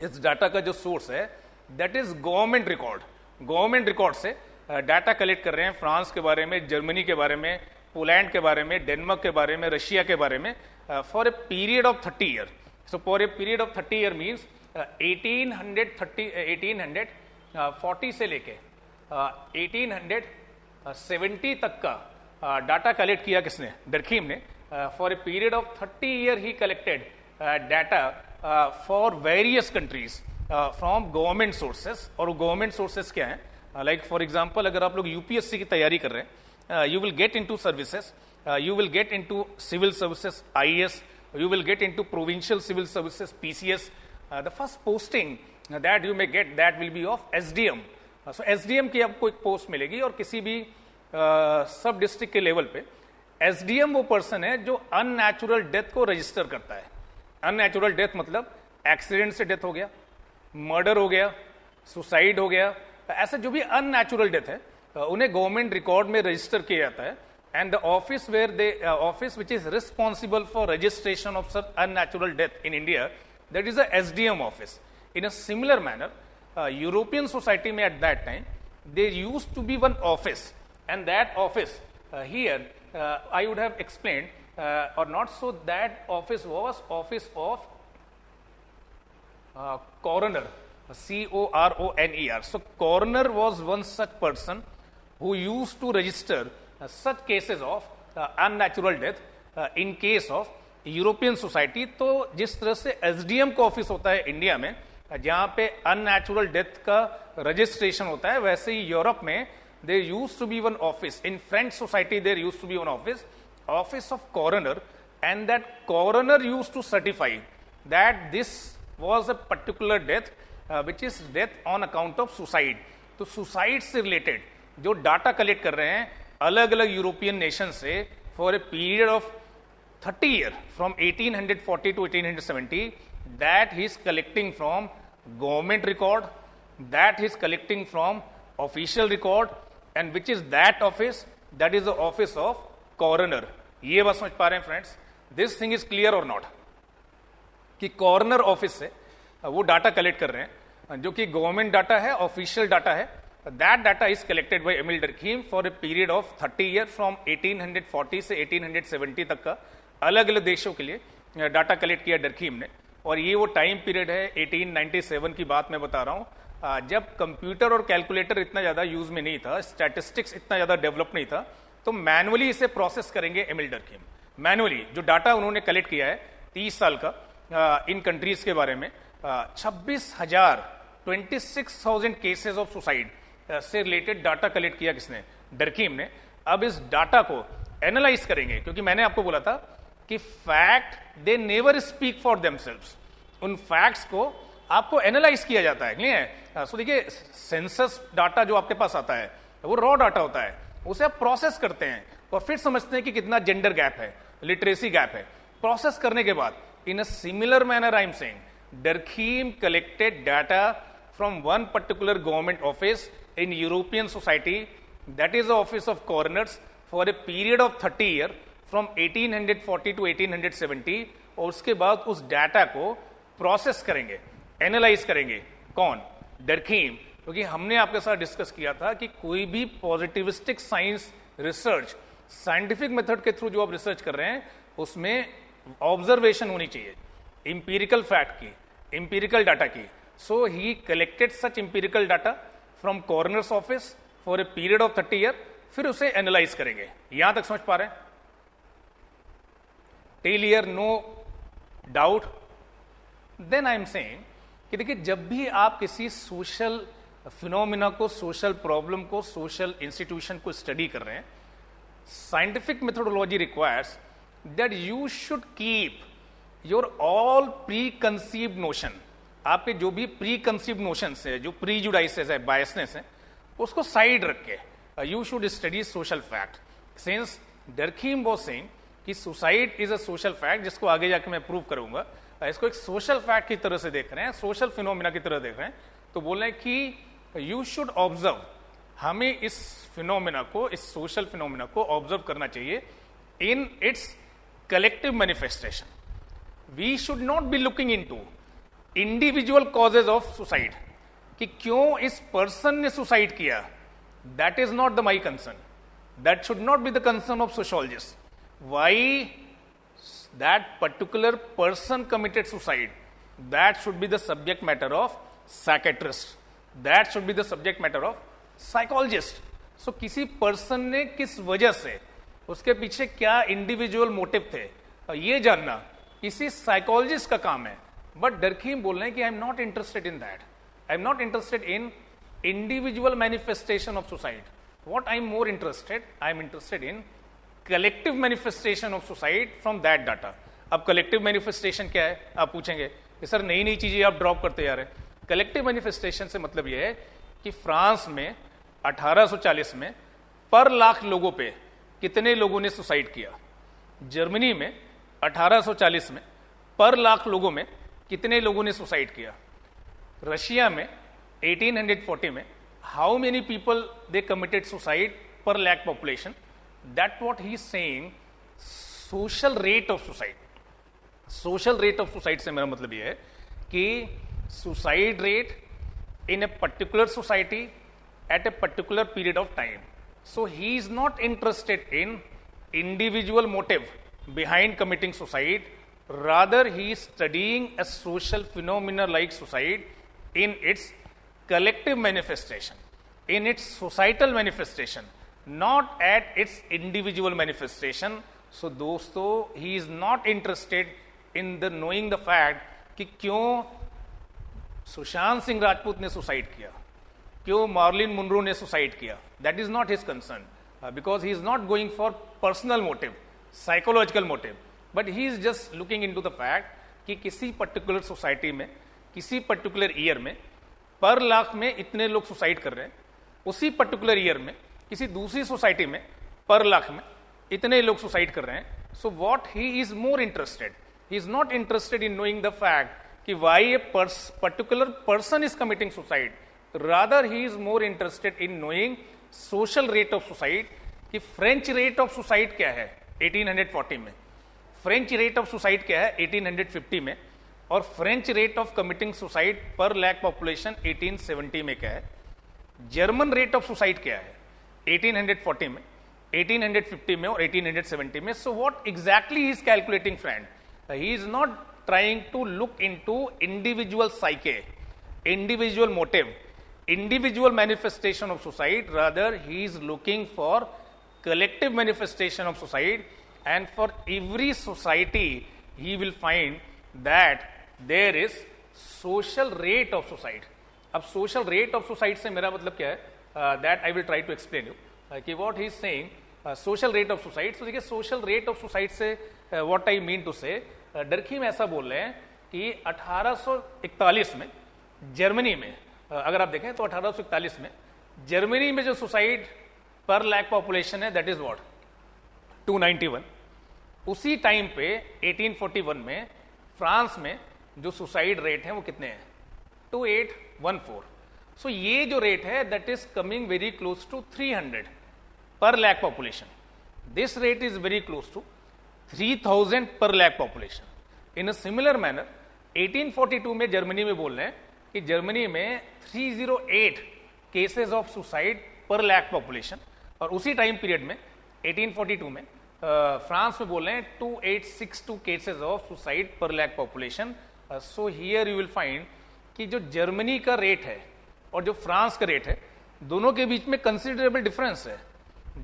[SPEAKER 1] इस डाटा का जो सोर्स है that is government record. Government record से डाटा कलेक्ट कर रहे हैं फ्रांस के बारे में, जर्मनी के बारे में, पोलैंड के बारे में, डेनमार्क के बारे में, रशिया के बारे में, for a period of 30 year. So for a period of 30 year means 1840 से लेके 1870 तक का डाटा कलेक्ट किया किसने? डर्कीम ने. For a period of 30 year he collected data for various countries from government sources. और गवर्नमेंट सोर्सेस क्या है? लाइक फॉर एग्जांपल अगर आप लोग यूपीएससी की तैयारी कर रहे हैं, you will get into services, you will get into civil services, IAS, you will get into provincial civil services, PCS. The first posting that you may get, that will be of SDM. So SDM की आपको एक पोस्ट मिलेगी, और किसी भी सब डिस्ट्रिक्ट के लेवल पे SDM वो पर्सन है जो अननेचुरल डेथ को रजिस्टर करता है. अननेचुरल डेथ मतलब एक्सीडेंट से डेथ हो गया, मर्डर हो गया, सुसाइड हो गया, ऐसा जो भी अननेचुरल डेथ है उन्हें गवर्नमेंट रिकॉर्ड में रजिस्टर किया जाता है. And the office where they office which is responsible for registration of such unnatural death in India, that is the SDM office. In a similar manner European society में at that time there used to be one office, and that office here I would have explained or not, so that office was office of coroner, CORONER. So coroner was one such person who used to register such cases of unnatural death in case of European society. तो जिस तरह से एसडीएम का ऑफिस होता है इंडिया में जहां पे अननेचुरल डेथ का रजिस्ट्रेशन होता है, वैसे ही यूरोप में there used to be one office. In French society there used to be one office of coroner, and that coroner used to certify that this was a particular death which is death on account of suicide. तो सुसाइड से रिलेटेड जो डाटा कलेक्ट कर रहे हैं अलग अलग यूरोपियन नेशन से for a period of 30 year from 1840 to 1870, that he is collecting from government record, that he is collecting from official record, and which is that office? That is the office of coroner. ये बात समझ पा रहे हैं friends? This thing is clear और नॉट? कि कॉर्नर ऑफिस से वो डाटा कलेक्ट कर रहे हैं, जो कि गवर्नमेंट डाटा है, ऑफिशियल डाटा है. That data is collected by Emile Durkheim for a period of 30 year from 1840 से 1870 तक का अलग अलग देशों के लिए डाटा कलेक्ट किया डर्कीम ने. और ये वो टाइम पीरियड है 1897 की बात मैं बता रहा हूं, जब कंप्यूटर और कैलकुलेटर इतना ज्यादा यूज में नहीं था, स्टैटिस्टिक्स इतना ज्यादा डेवलप नहीं था, तो मैनुअली इसे प्रोसेस करेंगे एमिल डर्कीम. मैनुअली जो डाटा उन्होंने कलेक्ट किया है 30 साल का इन कंट्रीज के बारे में, 26,000 केसेस ऑफ सुसाइड से रिलेटेड डाटा कलेक्ट किया किसने? डर्कीम ने. अब इस डाटा को एनालाइज करेंगे, क्योंकि मैंने आपको बोला था कि fact they never speak for themselves. उन फैक्ट्स को आपको एनालाइज किया जाता है, नहीं है? सो देखिए, सेंसस डाटा जो आपके पास आता है वो रॉ डाटा होता है, उसे आप प्रोसेस करते हैं और फिर समझते हैं कि कितना जेंडर गैप है, लिटरेसी गैप है. प्रोसेस करने के बाद in a similar manner I am saying Durkheim collected data from one particular government office in European society, that is the office of coroners, for a period of 30 year from 1840 to 1870. और उसके बाद उस डाटा को प्रोसेस करेंगे, एनालाइज करेंगे. कौन? डर्कीम. क्योंकि हमने आपके साथ डिस्कस किया था कि कोई भी positivistic science research, scientific method के थ्रू जो आप रिसर्च कर रहे हैं, उसमें ऑब्जर्वेशन होनी चाहिए, इंपीरिकल फैक्ट की, इंपीरिकल डाटा की. So he collected such empirical data from coroner's office for a period of 30 year. फिर उसे एनालाइज करेंगे. यहां तक समझ पा रहे हैं? Till here no doubt? Then I am saying कि देखिए, जब भी आप किसी सोशल फिनोमिना को, सोशल प्रॉब्लम को, सोशल इंस्टीट्यूशन को स्टडी कर रहे हैं, scientific methodology requires that you should keep your all preconceived notion. आपके जो भी प्री कंसीव्ड नोशंस है, जो प्रीजुडाइसेस है, बायसनेस है, उसको साइड रख के you should study social fact. Since Durkheim was saying कि suicide is a social fact, जिसको आगे जाके मैं प्रूव करूंगा, इसको एक सोशल फैक्ट की तरह से देख रहे हैं, सोशल फिनोमिना की तरह देख रहे हैं, तो बोल रहे हैं कि यू शुड ऑब्जर्व. हमें इस फिनोमिना को, इस सोशल फिनोमिना को ऑब्जर्व करना चाहिए in its collective manifestation. We should not be looking into individual causes of suicide, कि क्यों इस पर्सन ने सुसाइड किया. That is not the my concern, that should not be the concern of sociologist. Why that particular person committed suicide, that should be the subject matter of psychiatrist, that should be the subject matter of psychologist. So किसी पर्सन ने किस वजह से, उसके पीछे क्या इंडिविजुअल मोटिव थे, ये जानना किसी साइकोलॉजिस्ट का काम है. बट डर्कीम बोल रहे हैं कि आई am not interested in that. I am not interested in individual manifestation of suicide. What I am more interested, I am interested in collective manifestation of suicide from that data. अब कलेक्टिव मैनिफेस्टेशन क्या है, आप पूछेंगे कि सर नई नई चीजें आप ड्रॉप करते जा रहे हैं. कलेक्टिव मैनिफेस्टेशन से मतलब यह है कि फ्रांस में 1840 में पर लाख लोगों पे कितने लोगों ने सुसाइड किया. जर्मनी में 1840 में पर लाख लोगों में कितने लोगों ने सुसाइड किया. रशिया में 1840 में how many people they committed suicide per lakh population. That what he is saying social rate of suicide. Social rate of suicide से मेरा मतलब यह है कि suicide rate in a particular society at a particular period of time. So he is not interested in individual motive behind committing suicide. Rather, he is studying a social phenomena like suicide in its collective manifestation, in its societal manifestation, not at its individual manifestation. So दोस्तों, he is not interested in the knowing the fact कि क्यों सुशांत सिंह राजपूत ने सुसाइड किया, क्यों मार्लिन मुनरो ने सुसाइड किया. That is not his concern, because he is not going for personal motive, psychological motive, but he is just looking into the fact कि किसी पर्टिकुलर सोसाइटी में, किसी पर्टिकुलर ईयर में पर लाख में इतने लोग सुसाइड कर रहे हैं. उसी पर्टिकुलर ईयर में किसी दूसरी सोसाइटी में पर लाख में इतने लोग सुसाइड कर रहे हैं. So what he is more interested, he is not interested in knowing the fact कि why a particular person is committing suicide. Rather, he is more interested in knowing social rate of suicide. कि फ्रेंच रेट ऑफ सुसाइड क्या है 1840 में, फ्रेंच रेट ऑफ सुसाइड क्या है 1850 में, और French rate of committing suicide per lakh population 1870 में क्या है, जर्मन रेट ऑफ सुसाइड क्या है 1840 में, 1850 में और 1870 में. So what exactly he is calculating friend, he is not trying to look into individual psyche, individual motive, individual manifestation of suicide. Rather, he is looking for collective manifestation of suicide, and for every society he will find that there is social rate of suicide. अब social rate of suicide से मेरा मतलब क्या है, that I will try to explain you. कि what he is saying, social rate of suicide. So देखिए social rate of suicide से what I mean to say, डरखीम ऐसा बोल रहे हैं कि 1841 में जर्मनी में, अगर आप देखें तो 1841 में जर्मनी में जो सुसाइड पर लाख पॉपुलेशन है दैट इज व्हाट 291. उसी टाइम पे 1841 में फ्रांस में जो सुसाइड रेट है वो कितने हैं 2814. सो ये जो रेट है that is coming very close to 300 per lakh population. This rate is very close to 3000 per lakh population. In a similar manner 1842 में जर्मनी में बोल रहे हैं कि जर्मनी में 308 cases of suicide per lakh population, और उसी टाइम पीरियड में 1842 में फ्रांस में बोल रहे हैं 2862 cases of suicide per lakh population. So here you will find कि जो जर्मनी का रेट है और जो फ्रांस का रेट है दोनों के बीच में कंसिडरेबल डिफरेंस है.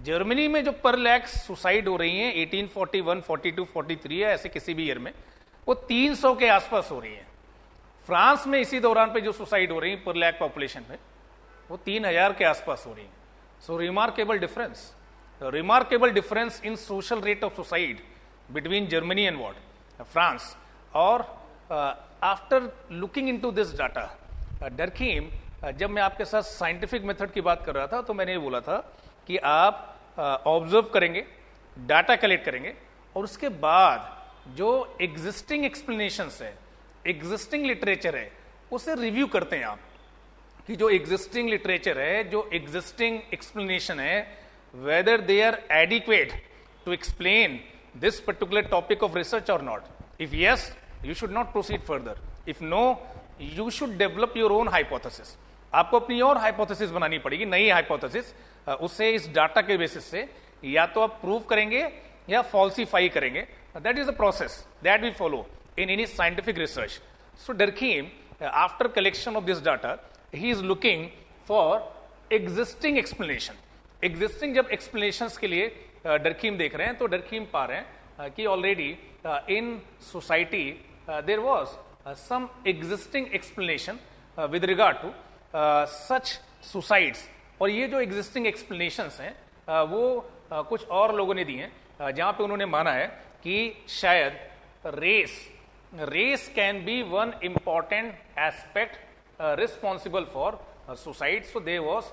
[SPEAKER 1] जर्मनी में जो पर लाख सुसाइड हो रही हैं 1841, 42, 43 है, ऐसे किसी भी ईयर में वो 300 के आसपास हो रही है. फ्रांस में इसी दौरान पे जो सुसाइड हो रही है पर लाख पॉपुलेशन में वो 3000 के आसपास हो रही है. So remarkable difference in social rate of suicide between Germany and what France. और after looking into this data, Durkheim जब मैं आपके साथ साइंटिफिक मेथड की बात कर रहा था तो मैंने ये बोला था कि आप ऑब्जर्व करेंगे, डाटा कलेक्ट करेंगे, और उसके बाद जो एग्जिस्टिंग एक्सप्लेनेशंस है, एग्जिस्टिंग लिटरेचर है, उसे रिव्यू करते हैं आप कि जो एग्जिस्टिंग लिटरेचर है, जो एग्जिस्टिंग एक्सप्लेनेशन है, whether they are adequate to explain this particular topic of research और not. If yes, you should not proceed further. If no, you should develop your own hypothesis. आपको अपनी और हाइपोथेसिस बनानी पड़ेगी, नई हाइपोथेसिस. उससे इस डाटा के बेसिस से या तो आप प्रूव करेंगे या फॉल्सिफाई करेंगे. That is the process that we follow in any scientific research. So Durkheim, after collection of this data, he is looking for existing explanation. Existing जब explanations के लिए Durkheim देख रहे हैं तो Durkheim पा रहे हैं कि already in society there was some existing explanation with regard to such suicides. और ये जो existing explanations हैं वो कुछ और लोगों ने दिए हैं जहाँ पे उन्होंने माना है कि शायद race can be one important aspect responsible for suicide. So there was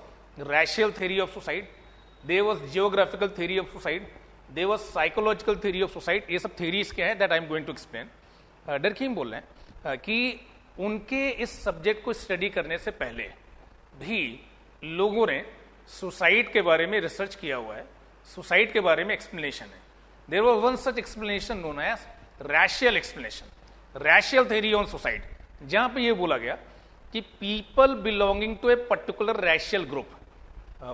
[SPEAKER 1] racial theory of suicide, there was geographical theory of suicide, there was psychological theory of suicide. ये सब theories क्या है that I am going to explain. डरखीम बोल रहे हैं कि उनके इस सब्जेक्ट को स्टडी करने से पहले भी लोगों ने सुसाइड के बारे में रिसर्च किया हुआ है, सुसाइड के बारे में एक्सप्लेनेशन है. There was one such explanation known as racial explanation, racial theory on suicide, जहां पे ये बोला गया कि people belonging to a particular racial group,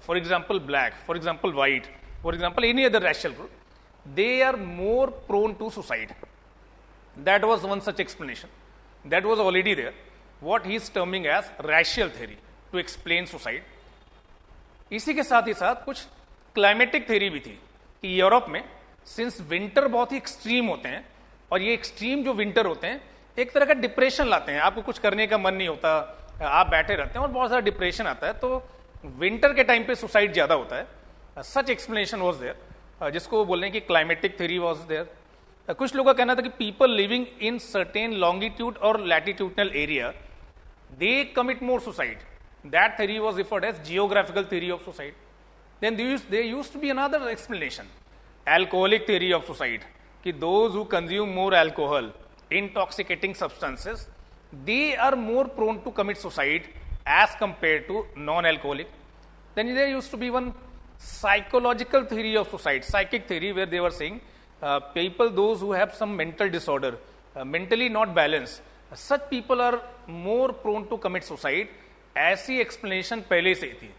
[SPEAKER 1] for example black, for example white, for example any other racial group, they are more prone to suicide. That was one such explanation. That was already there. What he is terming as racial theory to explain suicide. इसी के साथ ही साथ कुछ क्लाइमेटिक थ्योरी भी थी कि यूरोप में सिंस विंटर बहुत ही एक्सट्रीम होते हैं और ये एक्सट्रीम जो विंटर होते हैं एक तरह का डिप्रेशन लाते हैं, आपको कुछ करने का मन नहीं होता, आप बैठे रहते हैं और बहुत सारा डिप्रेशन आता है, तो विंटर के टाइम पे सुसाइड ज्यादा होता है. सच एक्सप्लेनेशन वाज देयर, जिसको बोल रहे हैं कि क्लाइमेटिक थ्योरी वाज देयर. कुछ लोगों का कहना था कि people living in certain longitude और latitudinal area they commit more suicide. That theory was referred as geographical theory of suicide. Then there used to be another explanation, alcoholic theory of suicide. कि those who consume more alcohol, intoxicating substances, they are more prone to commit suicide as compared to non-alcoholic. Then there used to be one psychological theory of suicide, psychic theory, where they were saying people, those who have some mental disorder, mentally not balanced, such people are more prone to commit suicide. ऐसी एक्सप्लेनेशन पहले से थी,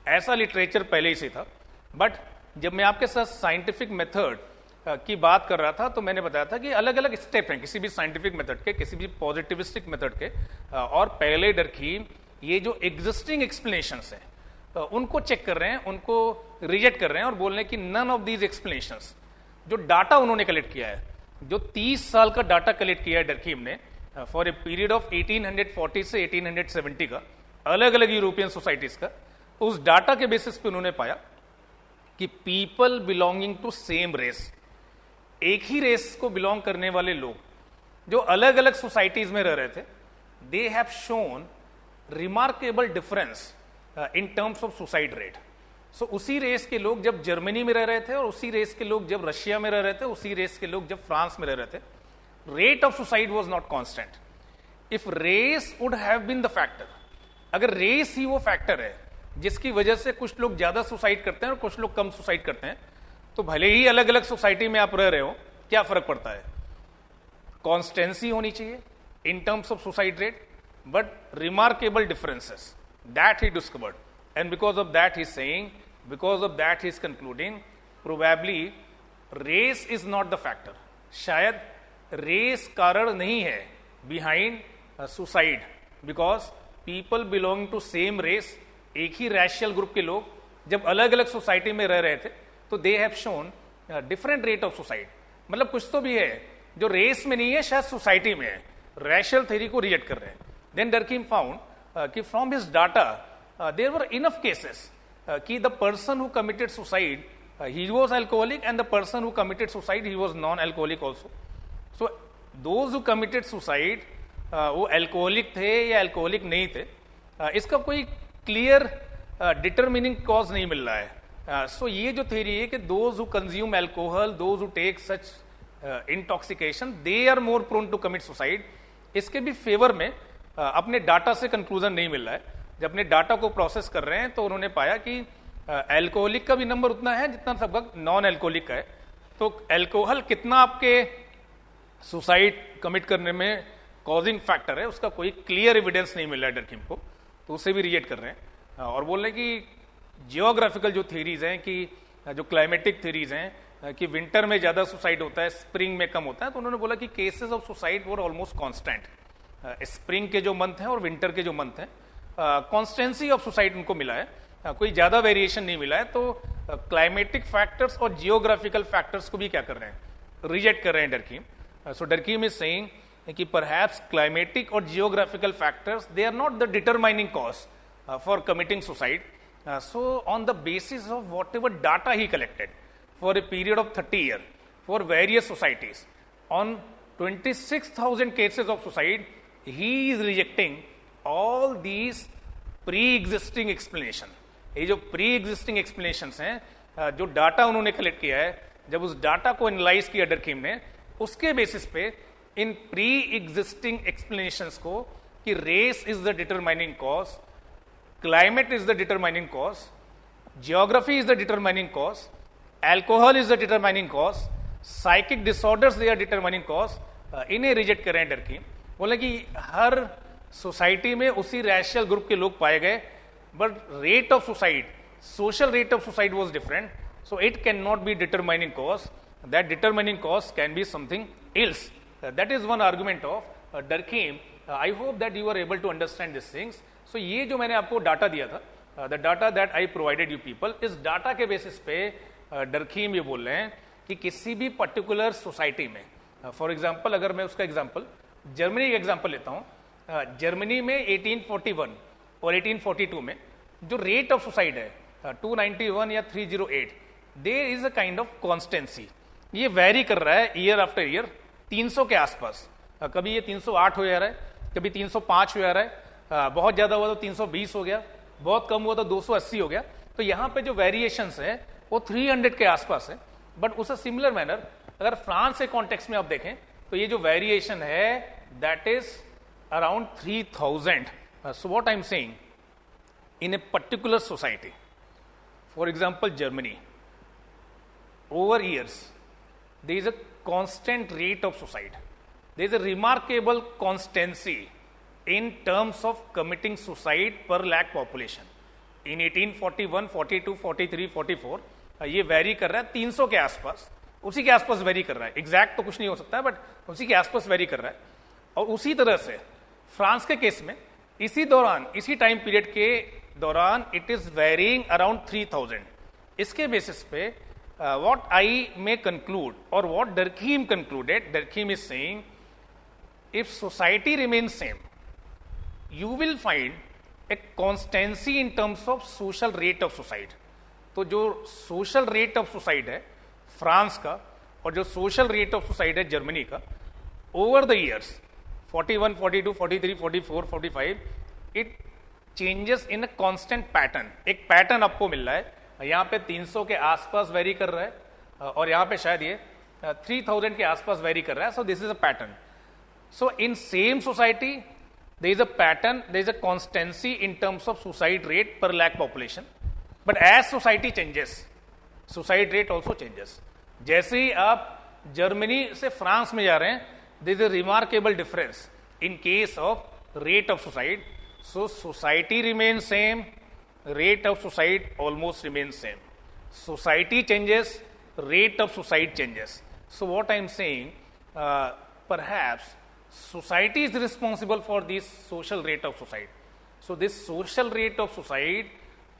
[SPEAKER 1] ऐसा लिटरेचर पहले से था। बट जब मैं आपके साथ साइंटिफिक मेथड की बात कर रहा था तो मैंने बताया था कि अलग अलग स्टेप हैं किसी भी साइंटिफिक मेथड के, किसी भी पॉजिटिविस्टिक मेथड के। और पहले डरकीम ये जो एग्जिस्टिंग एक्सप्लेनेशंस हैं उनको चेक कर रहे हैं, उनको रिजेक्ट कर रहे हैं और बोल रहे हैं कि नन ऑफ दीज एक्सप्लेनेशंस, जो डाटा उन्होंने कलेक्ट किया है, जो 30 साल का डाटा कलेक्ट किया है डरकीम ने फॉर ए पीरियड ऑफ 1840 से 1870 का, अलग अलग यूरोपियन सोसाइटीज का, उस डाटा के बेसिस पे उन्होंने पाया कि people belonging to same race, एक ही रेस को बिलोंग करने वाले लोग जो अलग अलग सोसाइटीज में रह रहे थे, they have shown remarkable difference in terms of suicide rate. So उसी रेस के लोग जब जर्मनी में रह रहे थे और उसी रेस के लोग जब रशिया में रह रहे थे, उसी रेस के लोग जब फ्रांस में रह रहे थे, rate of suicide was not constant. If race would have been the factor, अगर रेस ही वो फैक्टर है जिसकी वजह से कुछ लोग ज्यादा सुसाइड करते हैं और कुछ लोग कम सुसाइड करते हैं, तो भले ही अलग अलग सोसाइटी में आप रह रहे हो, क्या फर्क पड़ता है? कॉन्स्टेंसी होनी चाहिए इन terms of suicide rate, but remarkable differences that he discovered, and because of that he's saying, because of that he's concluding, probably race is not the factor, शायद रेस कारण नहीं है behind suicide, because people belonging to same race, एक ही रैशियल ग्रुप के लोग जब अलग अलग सोसाइटी में रह रहे थे तो दे have shown different rate of suicide. मतलब कुछ तो भी है जो रेस में नहीं है, शायद सोसाइटी में है, रैशियल थ्योरी को रिजेक्ट कर रहे हैं। देन डरकीम फाउंड कि from his data there were enough cases कि the person who committed suicide he was alcoholic and the person who committed suicide he was non alcoholic also. So those who committed suicide वो अल्कोहलिक थे या अल्कोहलिक नहीं थे, इसका कोई क्लियर डिटरमिनिंग कॉज नहीं मिल रहा है। सो ये जो थ्योरी है कि those who consume alcohol, those who take such intoxication, they are more prone to commit suicide, इसके भी फेवर में अपने डाटा से कंक्लूजन नहीं मिल रहा है। जब अपने डाटा को प्रोसेस कर रहे हैं तो उन्होंने पाया कि अल्कोहलिक का भी नंबर उतना है जितना सबका नॉन अल्कोहलिक का है। तो अल्कोहल कितना आपके सुसाइड कमिट करने में कॉजिंग फैक्टर है, उसका कोई क्लियर एविडेंस नहीं मिल रहा है डरकीम को, तो उसे भी रिजेक्ट कर रहे हैं और बोल रहे हैं कि जियोग्राफिकल जो थ्योरीज हैं, कि जो क्लाइमेटिक थ्योरीज हैं कि विंटर में ज्यादा सुसाइड होता है, स्प्रिंग में कम होता है, तो उन्होंने बोला कि cases of suicide were almost constant. Spring के जो मंथ हैं और विंटर के जो मंथ हैं, कॉन्स्टेंसी ऑफ सुसाइड उनको मिला है, कोई ज्यादा वेरिएशन नहीं मिला है। तो क्लाइमेटिक फैक्टर्स और जियोग्राफिकल फैक्टर्स को भी क्या कर रहे हैं, रिजेक्ट कर रहे हैं Durkheim. So Durkheim is saying कि परहैप्स क्लाइमेटिक और geographical factors they are not the determining cause for committing suicide. So on the basis of whatever data he collected for a period of 30 years for various societies on 26,000 cases of suicide, he is rejecting all these pre-existing explanation। ये जो pre-existing explanations हैं, जो डाटा उन्होंने कलेक्ट किया है, जब उस डाटा को एनालाइज किया डरकीम ने, उसके बेसिस पे इन pre-existing explanations को कि race is the determining cause, climate is the determining cause, geography is the determining cause, alcohol is the determining cause, psychic disorders they are determining cause, इन्हें रिजेक्ट करें डरकीम। बोले कि हर सोसाइटी में उसी रैशियल ग्रुप के लोग पाए गए, but rate of suicide, social rate of suicide was different, so it can not be determining cause, that determining cause can be something else. That is one argument of Durkheim. I hope that you are able to understand this things. So ये जो मैंने आपको डाटा दिया था, the data that I provided you people, इस डाटा के बेसिस पे डरकीम ये बोल रहे हैं कि किसी भी पर्टिकुलर सोसाइटी में, फॉर एग्जाम्पल अगर मैं उसका एग्जाम्पल जर्मनी का एग्जाम्पल लेता हूं, जर्मनी में 1841 और 1842 में जो रेट ऑफ सुसाइड है 291 या 308, there is a kind of constancy. ये वेरी कर रहा है ईयर आफ्टर ईयर 300 के आसपास, कभी ये 308 हो जा रहा है, कभी 305 हो जा रहा है, बहुत ज्यादा हुआ तो 320 हो गया, बहुत कम हुआ तो 280 हो गया। तो यहां पे जो वेरिएशंस है वो 300 के आसपास है। बट उस सिमिलर मैनर अगर फ्रांस के कॉन्टेक्स्ट में आप देखें तो ये जो वेरिएशन है that is around 3000। So what I am saying, in a particular society, for example Germany, over years there is a constant rate of suicide, there is a remarkable constancy in terms of committing suicide per lakh population. In 1841, 42, 43, 44 ये वेरी कर रहा है 300 के आसपास, उसी के आसपास वेरी कर रहा है, एग्जैक्ट तो कुछ नहीं हो सकता है बट उसी के आसपास वेरी कर रहा है. और उसी तरह से फ्रांस के केस में इसी दौरान, इसी टाइम पीरियड के दौरान इट इज वेरिंग अराउंड 3000. इसके बेसिस पे व्हाट आई मे कंक्लूड और what Durkheim concluded, Durkheim is saying if society remains same you will find a constancy in terms of social rate of suicide. तो जो सोशल रेट ऑफ सुसाइड है फ्रांस का और जो सोशल रेट ऑफ सुसाइड है जर्मनी का, over the years 41, 42, 43, 44, 45 it changes in a constant pattern. एक पैटर्न आपको मिल रहा है, यहाँ पे 300 के आसपास वेरी कर रहा है और यहाँ पे शायद ये 3000 के आसपास वेरी कर रहा है. So this is a pattern. So in same society there is a pattern, there is a constancy in terms of suicide rate per lakh population. But as society changes, suicide rate also changes. जैसे ही आप जर्मनी से फ्रांस में जा रहे हैं, there is a remarkable difference in case of rate of suicide. So society remains same, rate of suicide almost remains same. Society changes, rate of suicide changes. So what I am saying, perhaps society is responsible for this social rate of suicide. So this social rate of suicide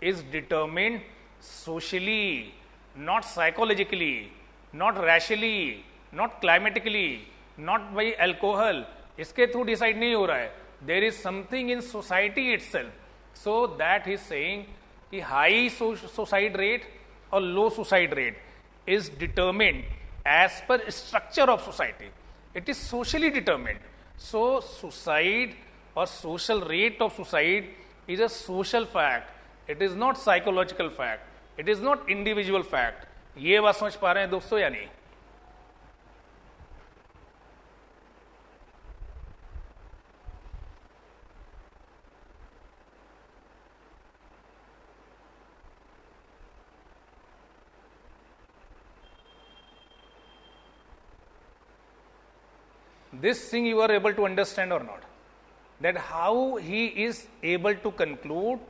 [SPEAKER 1] is determined socially, not psychologically, not racially, not climatically, not by alcohol. इसके थ्रू डिसाइड नहीं हो रहा है. There is something in society itself. So that is saying कि high suicide rate or low suicide rate is determined as per structure of society. It is socially determined. So suicide or social rate of suicide is a social fact. It is not psychological fact. It is not individual fact. ये बात समझ पा रहे हैं दोस्तों या नहीं? This thing you are able to understand or not? That how he is able to conclude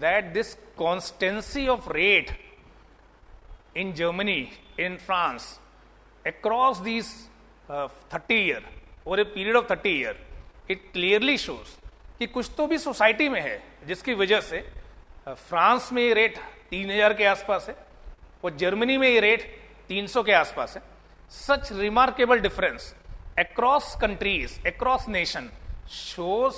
[SPEAKER 1] that this constancy of rate in Germany, in France, across these 30 years, over a period of 30 years, it clearly shows कि कुछ तो भी सोसाइटी में है जिसकी वजह से फ्रांस में ये रेट 3000 के आसपास है और जर्मनी में ये रेट 300 के आसपास है. Such remarkable difference across countries, across nation shows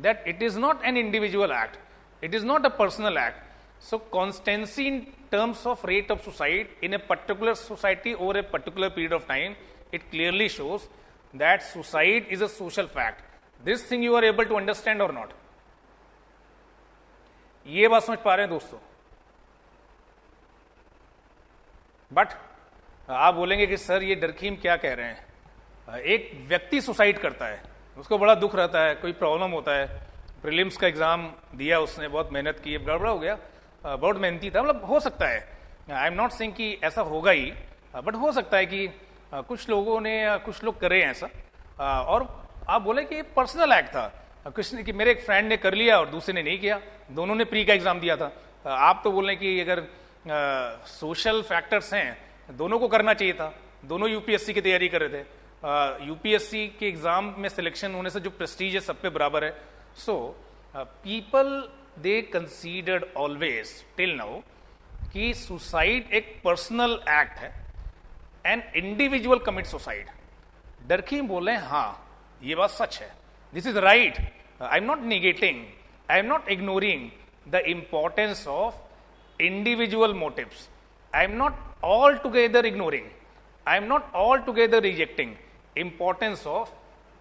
[SPEAKER 1] that it is not an individual act, it is not a personal act. So constancy in terms of rate of suicide in a particular society over a particular period of time, it clearly shows that suicide is a social fact. This thing you are able to understand or not? ये बात समझ पा रहे हैं दोस्तों? बट आप बोलेंगे कि सर ये डरकीम क्या कह रहे हैं. एक व्यक्ति सुसाइड करता है, उसको बड़ा दुख रहता है, कोई प्रॉब्लम होता है, प्रीलिम्स का एग्जाम दिया उसने, बहुत मेहनत की, गड़बड़ा हो गया, बहुत मेहनती था, मतलब हो सकता है. आई एम नॉट सेइंग कि ऐसा होगा ही, बट हो सकता है कि कुछ लोगों ने, कुछ लोग करे ऐसा. और आप बोले कि पर्सनल एक्ट था, कुछ कि मेरे एक फ्रेंड ने कर लिया और दूसरे ने नहीं किया, दोनों ने प्री का एग्जाम दिया था. आप तो बोल रहे कि अगर सोशल फैक्टर्स हैं, दोनों को करना चाहिए था, दोनों यूपीएससी की तैयारी कर रहे थे. यूपीएससी के एग्जाम में सिलेक्शन होने से जो प्रेस्टीज है सब पे बराबर है. So people they considered always till now कि सुसाइड एक पर्सनल एक्ट है and individual commit suicide. Durkheim बोले हाँ ये बात सच है, this is right. I am not negating, I am not ignoring the importance of individual motives. I am not all together ignoring, I am not altogether rejecting importance of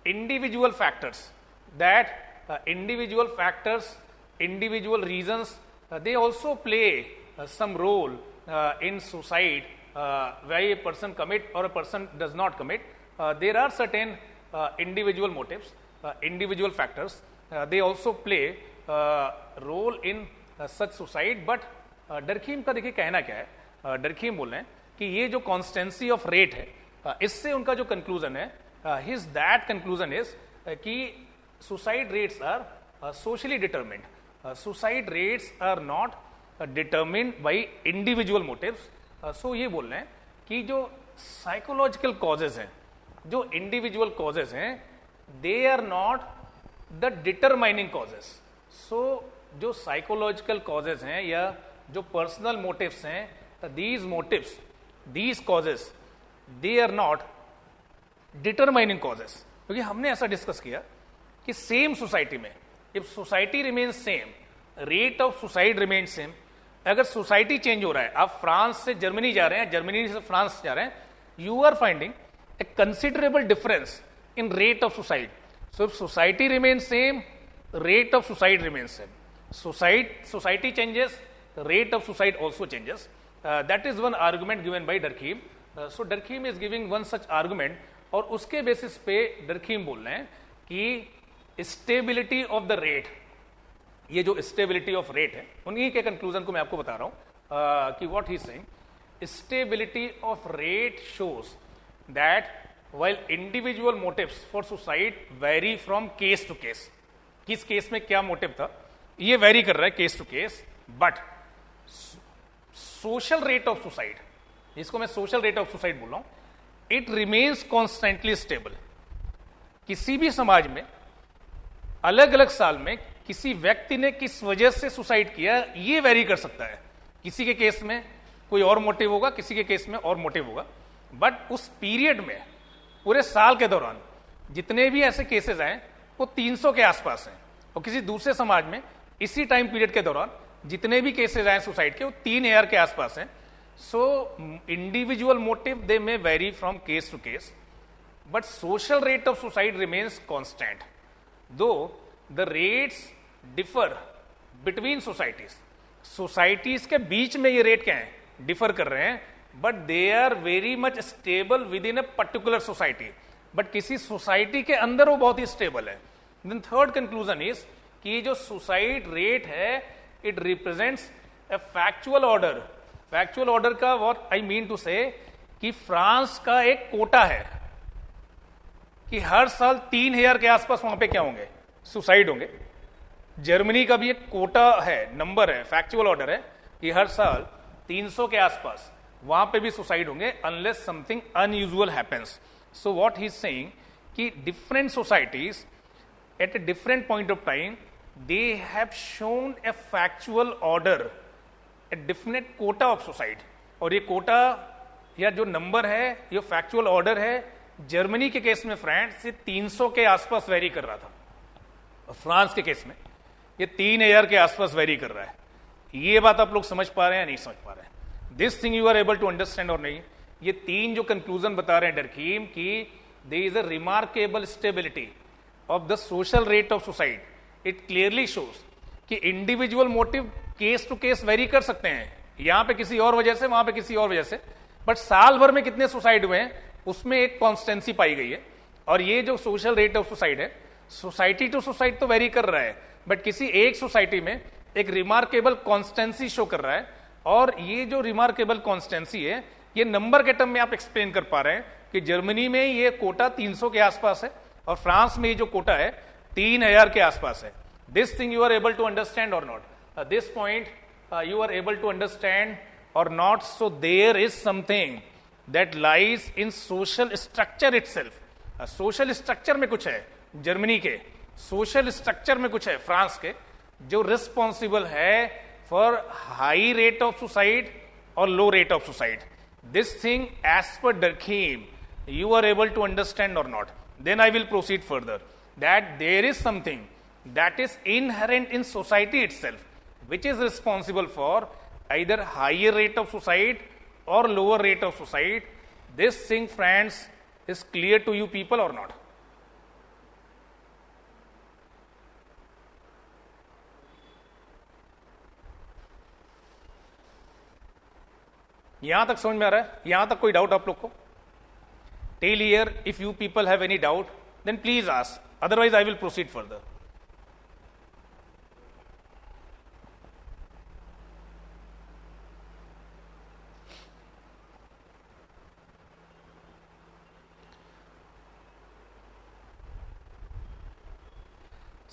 [SPEAKER 1] individual factors. That individual factors, individual reasons, they also play some role in suicide where a person commit or a person does not commit. There are certain individual motives, individual factors. They also play role in such suicide. But डरकीम का देखिए कहना क्या है. डरकीम बोल रहे हैं कि ये जो कॉन्स्टेंसी ऑफ रेट है, इससे उनका जो कंक्लूजन है his that conclusion is कि suicide rates are socially determined. Suicide rates are not determined by individual motives. So ये बोल रहे हैं कि जो psychological causes हैं, जो individual causes हैं, they are not the determining causes. So जो psychological causes हैं या जो पर्सनल मोटिव्स हैं, these motives, these causes, they are not determining causes. क्योंकि हमने ऐसा डिस्कस किया कि सेम सोसाइटी में, if society remains same, rate of suicide remains same. अगर सोसाइटी चेंज हो रहा है, आप फ्रांस से जर्मनी जा रहे हैं, जर्मनी से फ्रांस जा रहे हैं, you are finding a considerable difference in rate of suicide. So if society remains same, rate of suicide remains same. Society changes, rate of suicide also changes. That is one argument given by Durkheim. So Durkheim is giving one such argument, और उसके बेसिस पे Durkheim बोल रहे हैं कि स्टेबिलिटी ऑफ द रेट, ये जो स्टेबिलिटी ऑफ रेट है, उन्हीं के कंक्लूजन को मैं आपको बता रहा हूं कि what he is saying, stability of rate shows that while individual motives for suicide vary from case to case. किस केस में क्या मोटिव था ये वेरी कर रहा है case to case, but social rate of suicide, जिसको मैं सोशल रेट ऑफ सुसाइड बोल रहा हूं, इट रिमेन्स कॉन्स्टेंटली स्टेबल. किसी भी समाज में अलग अलग साल में किसी व्यक्ति ने किस वजह से सुसाइड किया ये वेरी कर सकता है. किसी के केस में कोई और मोटिव होगा, किसी के केस में और मोटिव होगा, बट उस पीरियड में पूरे साल के दौरान जितने भी ऐसे केसेस आए वो 300 के आसपास हैं. और किसी दूसरे समाज में इसी टाइम पीरियड के दौरान जितने भी केसेस आए सुसाइड के वो 3000 के आसपास हैं. So individual motive they may vary from case to case, but social rate of suicide remains constant, though the rates differ between societies. Societies के बीच में ये रेट क्या है, डिफर कर रहे हैं, but they are very much stable within a particular society. But किसी सोसाइटी के अंदर वो बहुत ही स्टेबल है. देन थर्ड कंक्लूजन इज कि जो सुसाइड रेट है it represents a factual order. Factual order का what I mean to say कि फ्रांस का एक कोटा है कि हर साल 3000 के आसपास वहां पे क्या होंगे, सुसाइड होंगे. जर्मनी का भी एक कोटा है, नंबर है, फैक्चुअल ऑर्डर है कि हर साल 300 के आसपास वहां पे भी सुसाइड होंगे unless something unusual happens. So what he is saying कि different societies at a different point of time they have shown a factual order, a different quota of suicide. और ये कोटा या जो नंबर है, ये फैक्चुअल ऑर्डर है. जर्मनी के केस में फ्रेंड्स ये 300 के आसपास वेरी कर रहा था, और फ्रांस के केस में ये 3000 के आसपास वेरी कर रहा है. ये बात आप लोग समझ पा रहे हैं या नहीं समझ पा रहे हैं? This thing you are able to understand or नहीं? ये तीन जो कंक्लूजन बता रहे हैं डरकीम की, there is a remarkable stability of the social rate of suicide. It clearly shows कि individual motive case to case vary कर सकते हैं, यहां पे किसी और वजह से, वहां पे किसी और वजह से, बट साल भर में कितने सुसाइड हुए हैं उसमें एक कॉन्स्टेंसी पाई गई है. और ये जो सोशल रेट ऑफ सुसाइड है, सोसाइटी टू सोसाइटी तो वेरी कर रहा है, बट किसी एक सोसाइटी में एक रिमार्केबल कॉन्स्टेंसी शो कर रहा है. और ये जो रिमार्केबल कॉन्स्टेंसी है, ये नंबर के टर्म में आप एक्सप्लेन कर पा रहे हैं कि जर्मनी में ये कोटा 300 के आसपास है और फ्रांस में ये जो कोटा है 3000 के आसपास है. This thing you are able to understand और not? This point you are able to understand or not? So there is something that lies in social structure itself. social structure में कुछ है जर्मनी के, social structure में कुछ है फ्रांस के, जो रिस्पॉन्सिबल है for high rate of suicide और low rate of suicide. This thing as per Durkheim you are able to understand or not? Then I will proceed further that there is something that is inherent in society itself which is responsible for either higher rate of suicide or lower rate of suicide. This thing, friends, is clear to you people or not? यहां तक समझ में आ रहा है? यहां तक कोई डाउट आप लोग को? Till here, if you people have any doubt, then please ask. Otherwise, I will proceed further.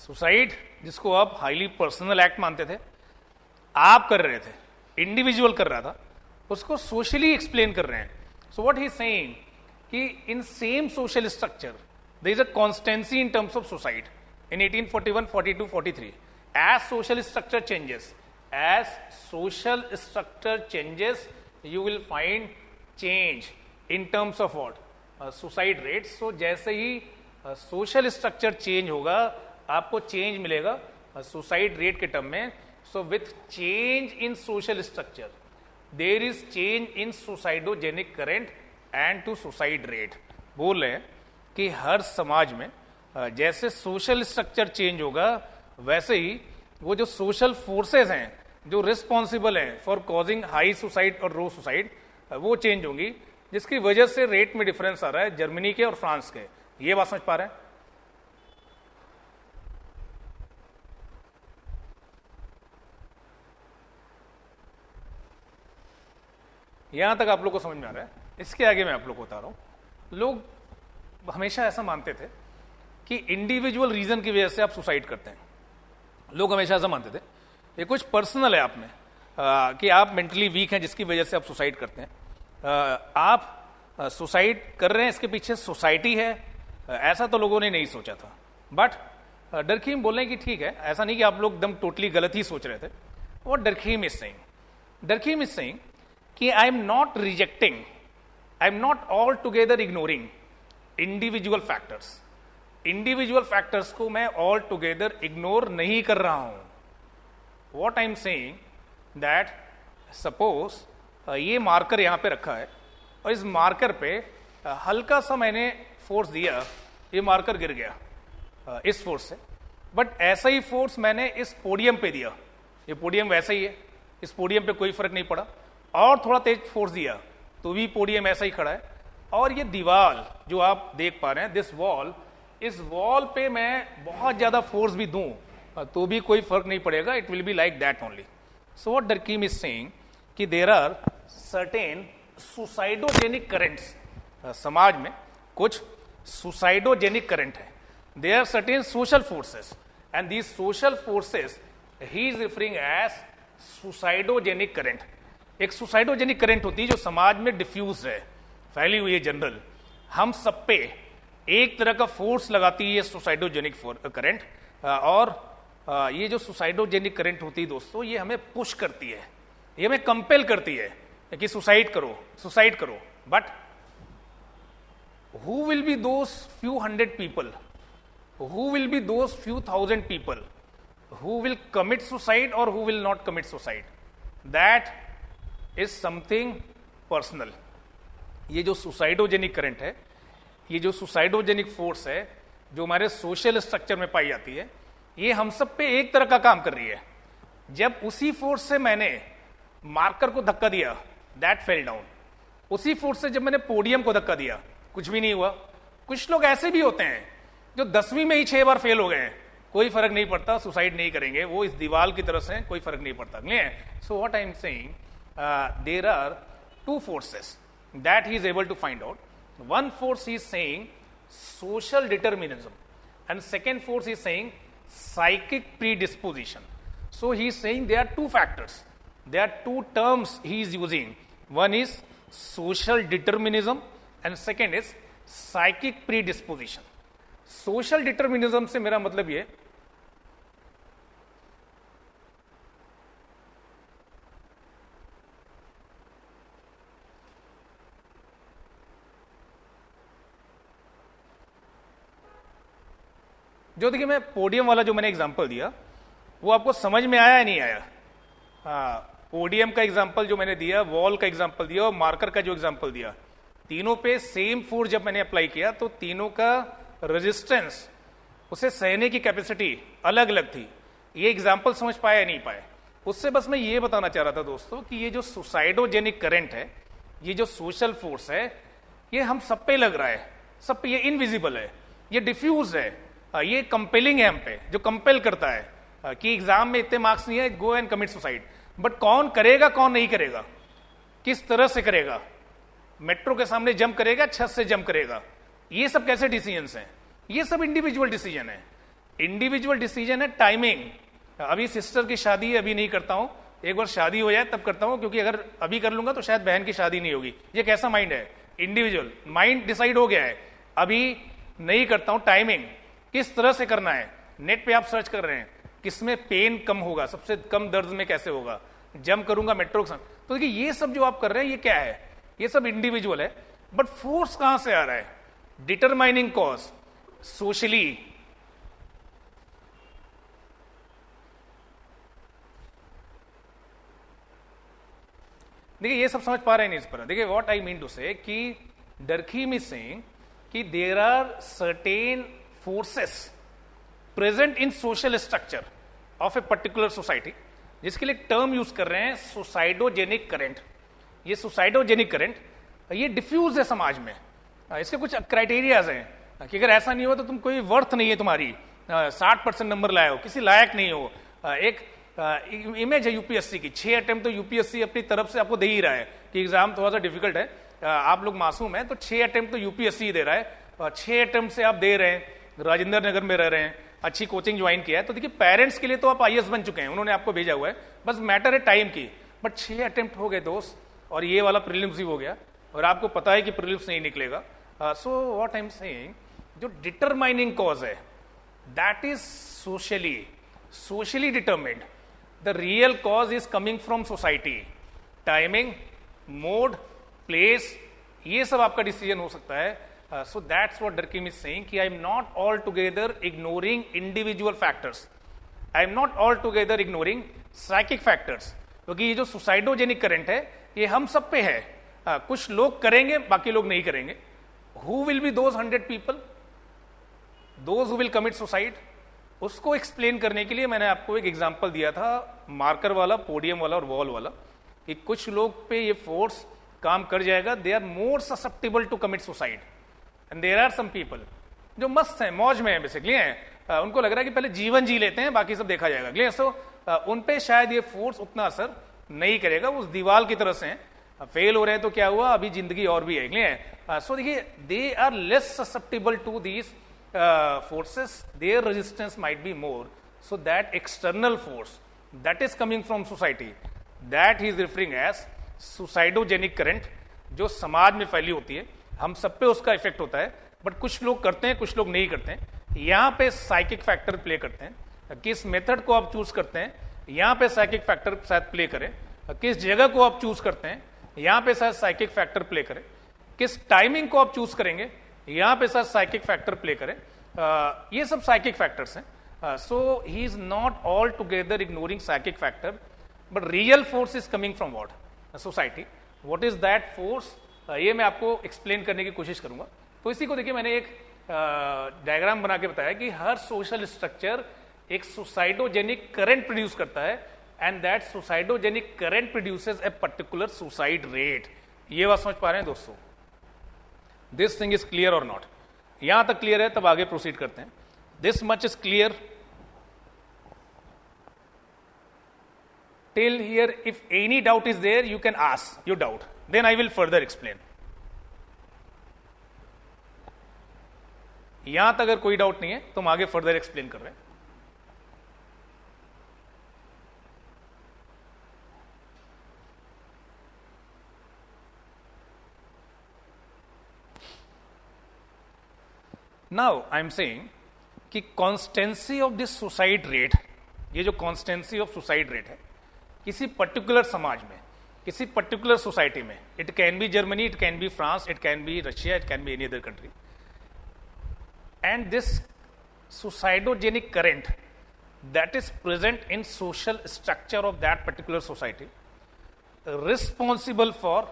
[SPEAKER 1] Suicide जिसको आप हाईली पर्सनल एक्ट मानते थे, आप कर रहे थे, इंडिविजुअल कर रहा था, उसको सोशली एक्सप्लेन कर रहे हैं. So what he is saying कि in same social structure there is a constancy in terms of suicide in 1841, 42, 43. As social structure changes, you will find change in terms of what? Suicide rates. So जैसे ही social structure change होगा, आपको change मिलेगा suicide rate के term में. So with change in social structure, there is change in suicidogenic current and to suicide rate. बोल रहे हैं कि हर समाज में जैसे सोशल स्ट्रक्चर चेंज होगा, वैसे ही वो जो सोशल फोर्सेस हैं जो रिस्पॉन्सिबल हैं फॉर कॉजिंग हाई सुसाइड और लो सुसाइड, वो चेंज होंगी, जिसकी वजह से रेट में डिफरेंस आ रहा है जर्मनी के और फ्रांस के. ये बात समझ पा रहे हैं? यहां तक आप लोग को समझ में आ रहा है? इसके आगे मैं आप लोग को बता रहा हूं. लोग हमेशा ऐसा मानते थे कि इंडिविजुअल रीजन की वजह से आप सुसाइड करते हैं. लोग हमेशा ऐसा मानते थे ये कुछ पर्सनल है आप में, कि आप मेंटली वीक हैं जिसकी वजह से आप सुसाइड करते हैं. आप सुसाइड कर रहे हैं, इसके पीछे सोसाइटी है, ऐसा तो लोगों ने नहीं सोचा था. बट डरखीम बोल रहे हैं कि ठीक है, ऐसा नहीं कि आप लोग एकदम टोटली गलत ही सोच रहे थे. व्हाट डरखीम इज सेइंग कि आई am not rejecting, I am not all together ignoring individual factors. Individual factors को मैं ऑल टुगेदर इग्नोर नहीं कर रहा हूं. What I am saying that suppose ये मार्कर यहां पे रखा है और इस मार्कर पे हल्का सा मैंने फोर्स दिया, ये मार्कर गिर गया इस फोर्स से. बट ऐसा ही फोर्स मैंने इस पोडियम पे दिया, ये पोडियम वैसा ही है, इस पोडियम पे कोई फर्क नहीं पड़ा. और थोड़ा तेज फोर्स दिया तो भी पोडियम ऐसा ही खड़ा है. और ये दीवार जो आप देख पा रहे हैं, दिस वॉल, इस वॉल पे मैं बहुत ज्यादा फोर्स भी दूं तो भी कोई फर्क नहीं पड़ेगा. It will be like that only. So what Durkheim is saying कि there are certain suicidogenic currents. समाज में कुछ सुसाइडोजेनिक करंट है. There are certain social forces and these social forces he is referring as suicidogenic current. एक सुसाइडोजेनिक करंट होती है जो समाज में डिफ्यूज है, फैली हुई है, जनरल. हम सब पे एक तरह का फोर्स लगाती है सुसाइडोजेनिक करंट. और ये जो सुसाइडोजेनिक करंट होती है दोस्तों, ये हमें पुश करती है, ये हमें कंपेल करती है कि सुसाइड करो. But who will be those few hundred people, who will be those few thousand people who will commit suicide और who will not commit suicide? That is something personal. ये जो सुसाइडोजेनिक करंट है, ये जो सुसाइडोजेनिक फोर्स है जो हमारे सोशल स्ट्रक्चर में पाई जाती है, ये हम सब पे एक तरह का काम कर रही है. जब उसी फोर्स से मैंने मार्कर को धक्का दिया, दैट फेल डाउन. उसी फोर्स से जब मैंने पोडियम को धक्का दिया, कुछ भी नहीं हुआ. कुछ लोग ऐसे भी होते हैं जो 10वीं में ही 6 बार फेल हो गए हैं, कोई फर्क नहीं पड़ता, सुसाइड नहीं करेंगे, वो इस दीवार की तरफ से, कोई फर्क नहीं पड़ता. So what I am saying, there are two forces that he is able to find out. One force he is saying social determinism and second force he is saying psychic predisposition. So he is saying there are two factors, there are two terms he is using. One is social determinism and second is psychic predisposition. Social determinism से मेरा मतलब ये, जो देखिए मैं पोडियम वाला जो मैंने एग्जांपल दिया, वो आपको समझ में आया या नहीं आया? पोडियम का एग्जांपल जो मैंने दिया, वॉल का एग्जांपल दिया और मार्कर का जो एग्जांपल दिया, तीनों पे सेम फोर्स जब मैंने अप्लाई किया तो तीनों का रेजिस्टेंस, उसे सहने की कैपेसिटी अलग अलग थी. ये एग्जांपल समझ पाया या नहीं पाया? उससे बस मैं ये बताना चाह रहा था दोस्तों कि ये जो सुसाइडोजेनिक करंट है, ये जो सोशल फोर्स है, ये हम सब पे लग रहा है, सब पे. ये इनविजिबल है, ये डिफ्यूज है, ये कंपेलिंग है हम पे, जो कंपेल करता है कि एग्जाम में इतने मार्क्स नहीं है, go and commit suicide. But कौन करेगा, कौन नहीं करेगा, किस तरह से करेगा, मेट्रो के सामने जंप करेगा, छत से जंप करेगा, ये सब कैसे डिसीजंस हैं? ये सब इंडिविजुअल डिसीजन है. इंडिविजुअल डिसीजन है टाइमिंग। अभी सिस्टर की शादी है, अभी नहीं करता हूं, एक बार शादी हो जाए तब करता हूं, क्योंकि अगर अभी कर लूंगा तो शायद बहन की शादी नहीं होगी। ये कैसा माइंड है? इंडिविजुअल माइंड डिसाइड हो गया है, अभी नहीं करता हूं। टाइमिंग किस तरह से करना है, नेट पे आप सर्च कर रहे हैं किसमें पेन कम होगा, सबसे कम दर्द में कैसे होगा, जंप करूंगा मेट्रो। तो देखिए ये सब जो आप कर रहे हैं ये क्या है? ये सब इंडिविजुअल है, बट फोर्स कहां से आ रहा है? Determining cause socially. देखिए ये सब समझ पा रहे हैं नहीं इस पर? देखिए what I mean to say कि डरखीम इज सेइंग कि there are certain forces present in social structure of a particular society, जिसके लिए टर्म यूज कर रहे हैं सुसाइडोजेनिक करंट। ये सुसाइडोजेनिक करंट ये डिफ्यूज है समाज में। इसके कुछ क्राइटेरियाज हैं कि अगर ऐसा नहीं हो तो तुम कोई वर्थ नहीं है, तुम्हारी 60% नंबर लाए हो, किसी लायक नहीं हो। एक इमेज है यूपीएससी की, 6 अटेम्प्ट तो यूपीएससी अपनी तरफ से आपको दे ही रहा है कि एग्जाम थोड़ा सा डिफिकल्ट है, आप लोग मासूम हैं, तो 6 अटेम्प्ट तो यूपीएससी दे रहा है। 6 अटेम्प्ट से आप दे रहे हैं, राजेंद्र नगर में रह रहे हैं, अच्छी कोचिंग ज्वाइन किया है, तो देखिए पेरेंट्स के लिए तो आप आईएएस बन चुके हैं, उन्होंने आपको भेजा हुआ है, बस मैटर है टाइम की। बट 6 अटेम्प्ट हो गए दोस्त, और ये वाला प्रीलिम्स ही हो गया, और आपको पता है कि प्रीलिम्स नहीं निकलेगा। सो व्हाट आई एम सेइंग, जो डिटरमाइनिंग कॉज है that is socially determined. The real cause is coming from society. Timing, mode, place, ये सब आपका डिसीजन हो सकता है। So that's what Durkheim is saying कि I am not altogether ignoring individual factors. I am not altogether ignoring psychic factors. क्योंकि ये जो सुसाइडोजेनिक करंट है ये हम सब पे है। कुछ लोग करेंगे, बाकी लोग नहीं करेंगे। Who will be those 100 people? Those who will commit suicide? उसको एक्सप्लेन करने के लिए मैंने आपको एक एग्जाम्पल दिया था, मार्कर वाला, पोडियम वाला और वॉल वाला, कि कुछ लोग पे ये फोर्स काम कर जाएगा, they are more susceptible to commit suicide. And there are some people जो मस्त हैं, मौज में हैं, बेसिकली हैं, उनको लग रहा है कि पहले जीवन जी लेते हैं, बाकी सब देखा जाएगा। क्लियर? सो उन पे शायद ये फोर्स उतना असर नहीं करेगा, उस दीवार की तरह से हैं, फेल हो रहे हैं तो क्या हुआ, अभी जिंदगी और भी है। क्लियर? सो देखिए they are less susceptible to these forces, their resistance might be more. So that external force that is coming from society, that he is referring as suicidogenic current, जो समाज में फैली होती है, हम सब पे उसका इफेक्ट होता है, बट कुछ लोग करते हैं, कुछ लोग नहीं करते हैं। यहाँ पे साइकिक फैक्टर प्ले करते हैं, किस मेथड को आप चूज करते हैं, यहाँ पे साइकिक फैक्टर शायद प्ले करें, किस जगह को आप चूज करते हैं, यहाँ पे शायद साइकिक फैक्टर प्ले करें, किस टाइमिंग को आप चूज करेंगे, यहाँ पे शायद साइकिक फैक्टर प्ले करें। ये सब साइकिक फैक्टर्स हैं। So he is not all together ignoring psychic factor, but real force is coming from what? Society. What is that force? ये मैं आपको एक्सप्लेन करने की कोशिश करूंगा। तो इसी को देखिए, मैंने एक डायग्राम बना के बताया कि हर सोशल स्ट्रक्चर एक सुसाइडोजेनिक करंट प्रोड्यूस करता है, and that suicidogenic current produces a particular suicide rate. ये बात समझ पा रहे हैं दोस्तों? दिस थिंग इज क्लियर और नॉट? यहां तक क्लियर है, तब आगे प्रोसीड करते हैं। This much is clear till here? If any doubt is there you can ask your doubt, then I will further explain. यहां तक अगर कोई डाउट नहीं है तो हम आगे फर्दर एक्सप्लेन कर रहे हैं। नाउ आई एम सेइंग कि constituency of this suicide rate, ये जो कॉन्स्टेंसी ऑफ सुसाइड रेट है किसी पर्टिकुलर समाज में, किसी पर्टिकुलर सोसाइटी में, it can be Germany, it can be France, it can be Russia, it can be any other country, and this suicidogenic current that is present in social structure of that particular society responsible for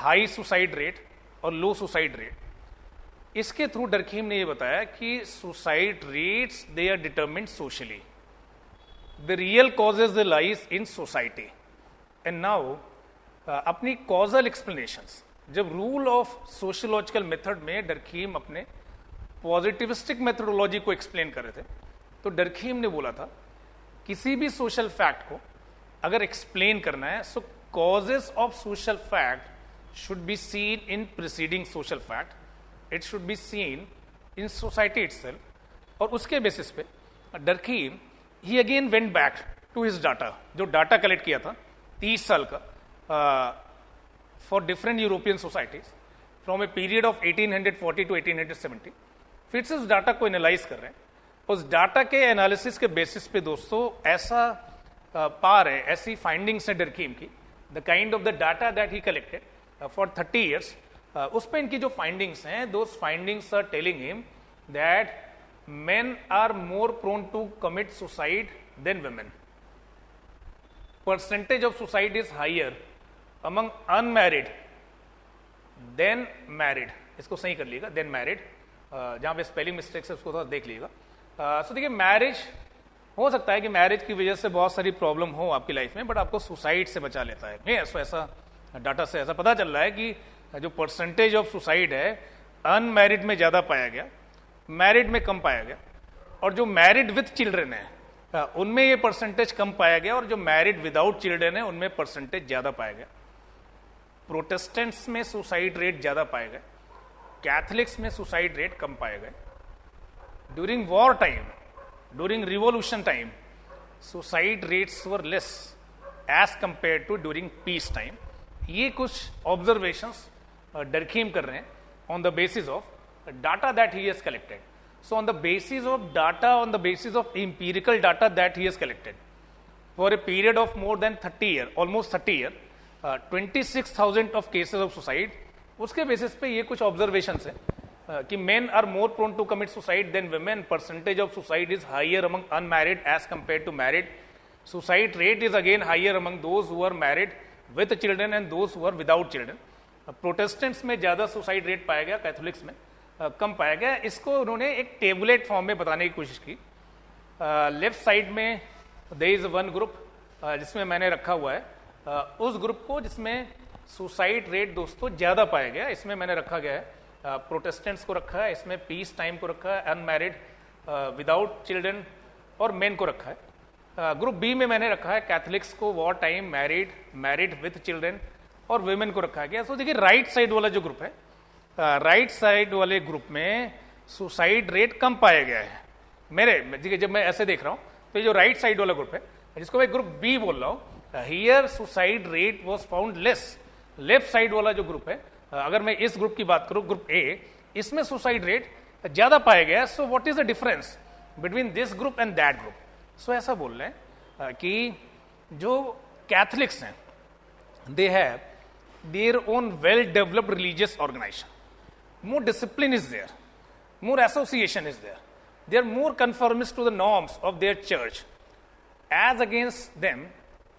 [SPEAKER 1] high suicide rate और low suicide rate। इसके थ्रू डरखीम ने ये बताया कि suicide rates they are determined socially, the real causes they lies in society। and now अपनी causal explanations, जब रूल ऑफ सोशियोलॉजिकल मेथड में डरखीम अपने पॉजिटिविस्टिक मेथोडोलॉजी को एक्सप्लेन कर रहे थे, तो डरखीम ने बोला था किसी भी सोशल फैक्ट को अगर एक्सप्लेन करना है, so causes of social fact should be seen in preceding social fact, it should be seen in society itself, और उसके बेसिस पे Durkheim he again went back to his data, जो डाटा कलेक्ट किया था 30 साल का for different European societies from a period of 1840 to 1870, फिर से उस डाटा को एनालाइज कर रहे हैं। उस डाटा के एनालिसिस के बेसिस पे दोस्तों ऐसा पा रहे, ऐसी फाइंडिंग्स है डरकीम की, the kind of the data that he collected for 30 years, उस पर इनकी जो फाइंडिंग्स हैं, those findings are telling him that men are more prone to commit suicide than women. Percentage of suicide is higher among unmarried than married. इसको सही कर लीजिएगा, then married, जहां पे स्पेलिंग मिस्टेक्स है उसको थोड़ा देख लीजिएगा। सो देखिए, मैरिज हो सकता है कि मैरिज की वजह से बहुत सारी प्रॉब्लम हो आपकी लाइफ में, बट आपको सुसाइड से बचा लेता है। नहीं, ऐसा डाटा से ऐसा पता चल रहा है कि जो परसेंटेज ऑफ सुसाइड है अनमैरिड में ज्यादा पाया गया, मैरिड में कम पाया गया, और जो मैरिड विथ चिल्ड्रन है उनमें ये परसेंटेज कम पाया गया, और जो मैरिड विदाउट चिल्ड्रन है उनमें परसेंटेज ज्यादा पाया गया। प्रोटेस्टेंट्स में सुसाइड रेट ज्यादा पाए गए, कैथलिक्स में सुसाइड रेट कम पाए गए। During war time, during revolution time, suicide rates were less as compare to during peace time. ये कुछ ऑब्जर्वेशंस डरकीम कर रहे हैं on the basis of data that he has collected. So on the basis of data, on the basis of empirical data that he has collected for a period of more than 30 years, almost 30 years, 26,000 of cases of suicide, उसके बेसिस पे ये कुछ ऑब्जर्वेशंस है कि men are more prone to commit suicide than women. Percentage of suicide is higher among unmarried as compared to married. Suicide rate is again higher among those who are married with children and those who are without children. Protestants में ज्यादा सुसाइड रेट पाया गया, कैथोलिक्स में कम पाया गया। इसको उन्होंने एक टेबुलेट फॉर्म में बताने की कोशिश की। लेफ्ट साइड में देयर इज वन ग्रुप जिसमें मैंने रखा हुआ है उस ग्रुप को जिसमें सुसाइड रेट दोस्तों ज्यादा पाया गया, इसमें मैंने रखा गया है प्रोटेस्टेंट्स को रखा है, इसमें पीस टाइम को रखा है, अनमैरिड विदाउट चिल्ड्रन और मेन को रखा है। ग्रुप बी में मैंने रखा है कैथलिक्स को, war time, married, married with children और वुमेन को रखा गया। तो देखिए राइट साइड वाला जो ग्रुप है, राइट साइड वाले ग्रुप में सुसाइड रेट कम पाया गया है। मेरे जब मैं ऐसे देख रहा हूं तो ये जो राइट साइड वाला ग्रुप है जिसको मैं ग्रुप बी बोल रहा हूं, here suicide rate was found less. Left side वाला जो ग्रुप है, अगर मैं इस ग्रुप की बात करूं, ग्रुप ए, इसमें सुसाइड रेट ज्यादा पाया गया। So what is the difference between this group and that group? So ऐसा बोल रहे हैं कि जो कैथलिक्स हैं they have their own well developed religious organisation, more discipline is there, more association is there, they are more conformist to the norms of their church. As against them,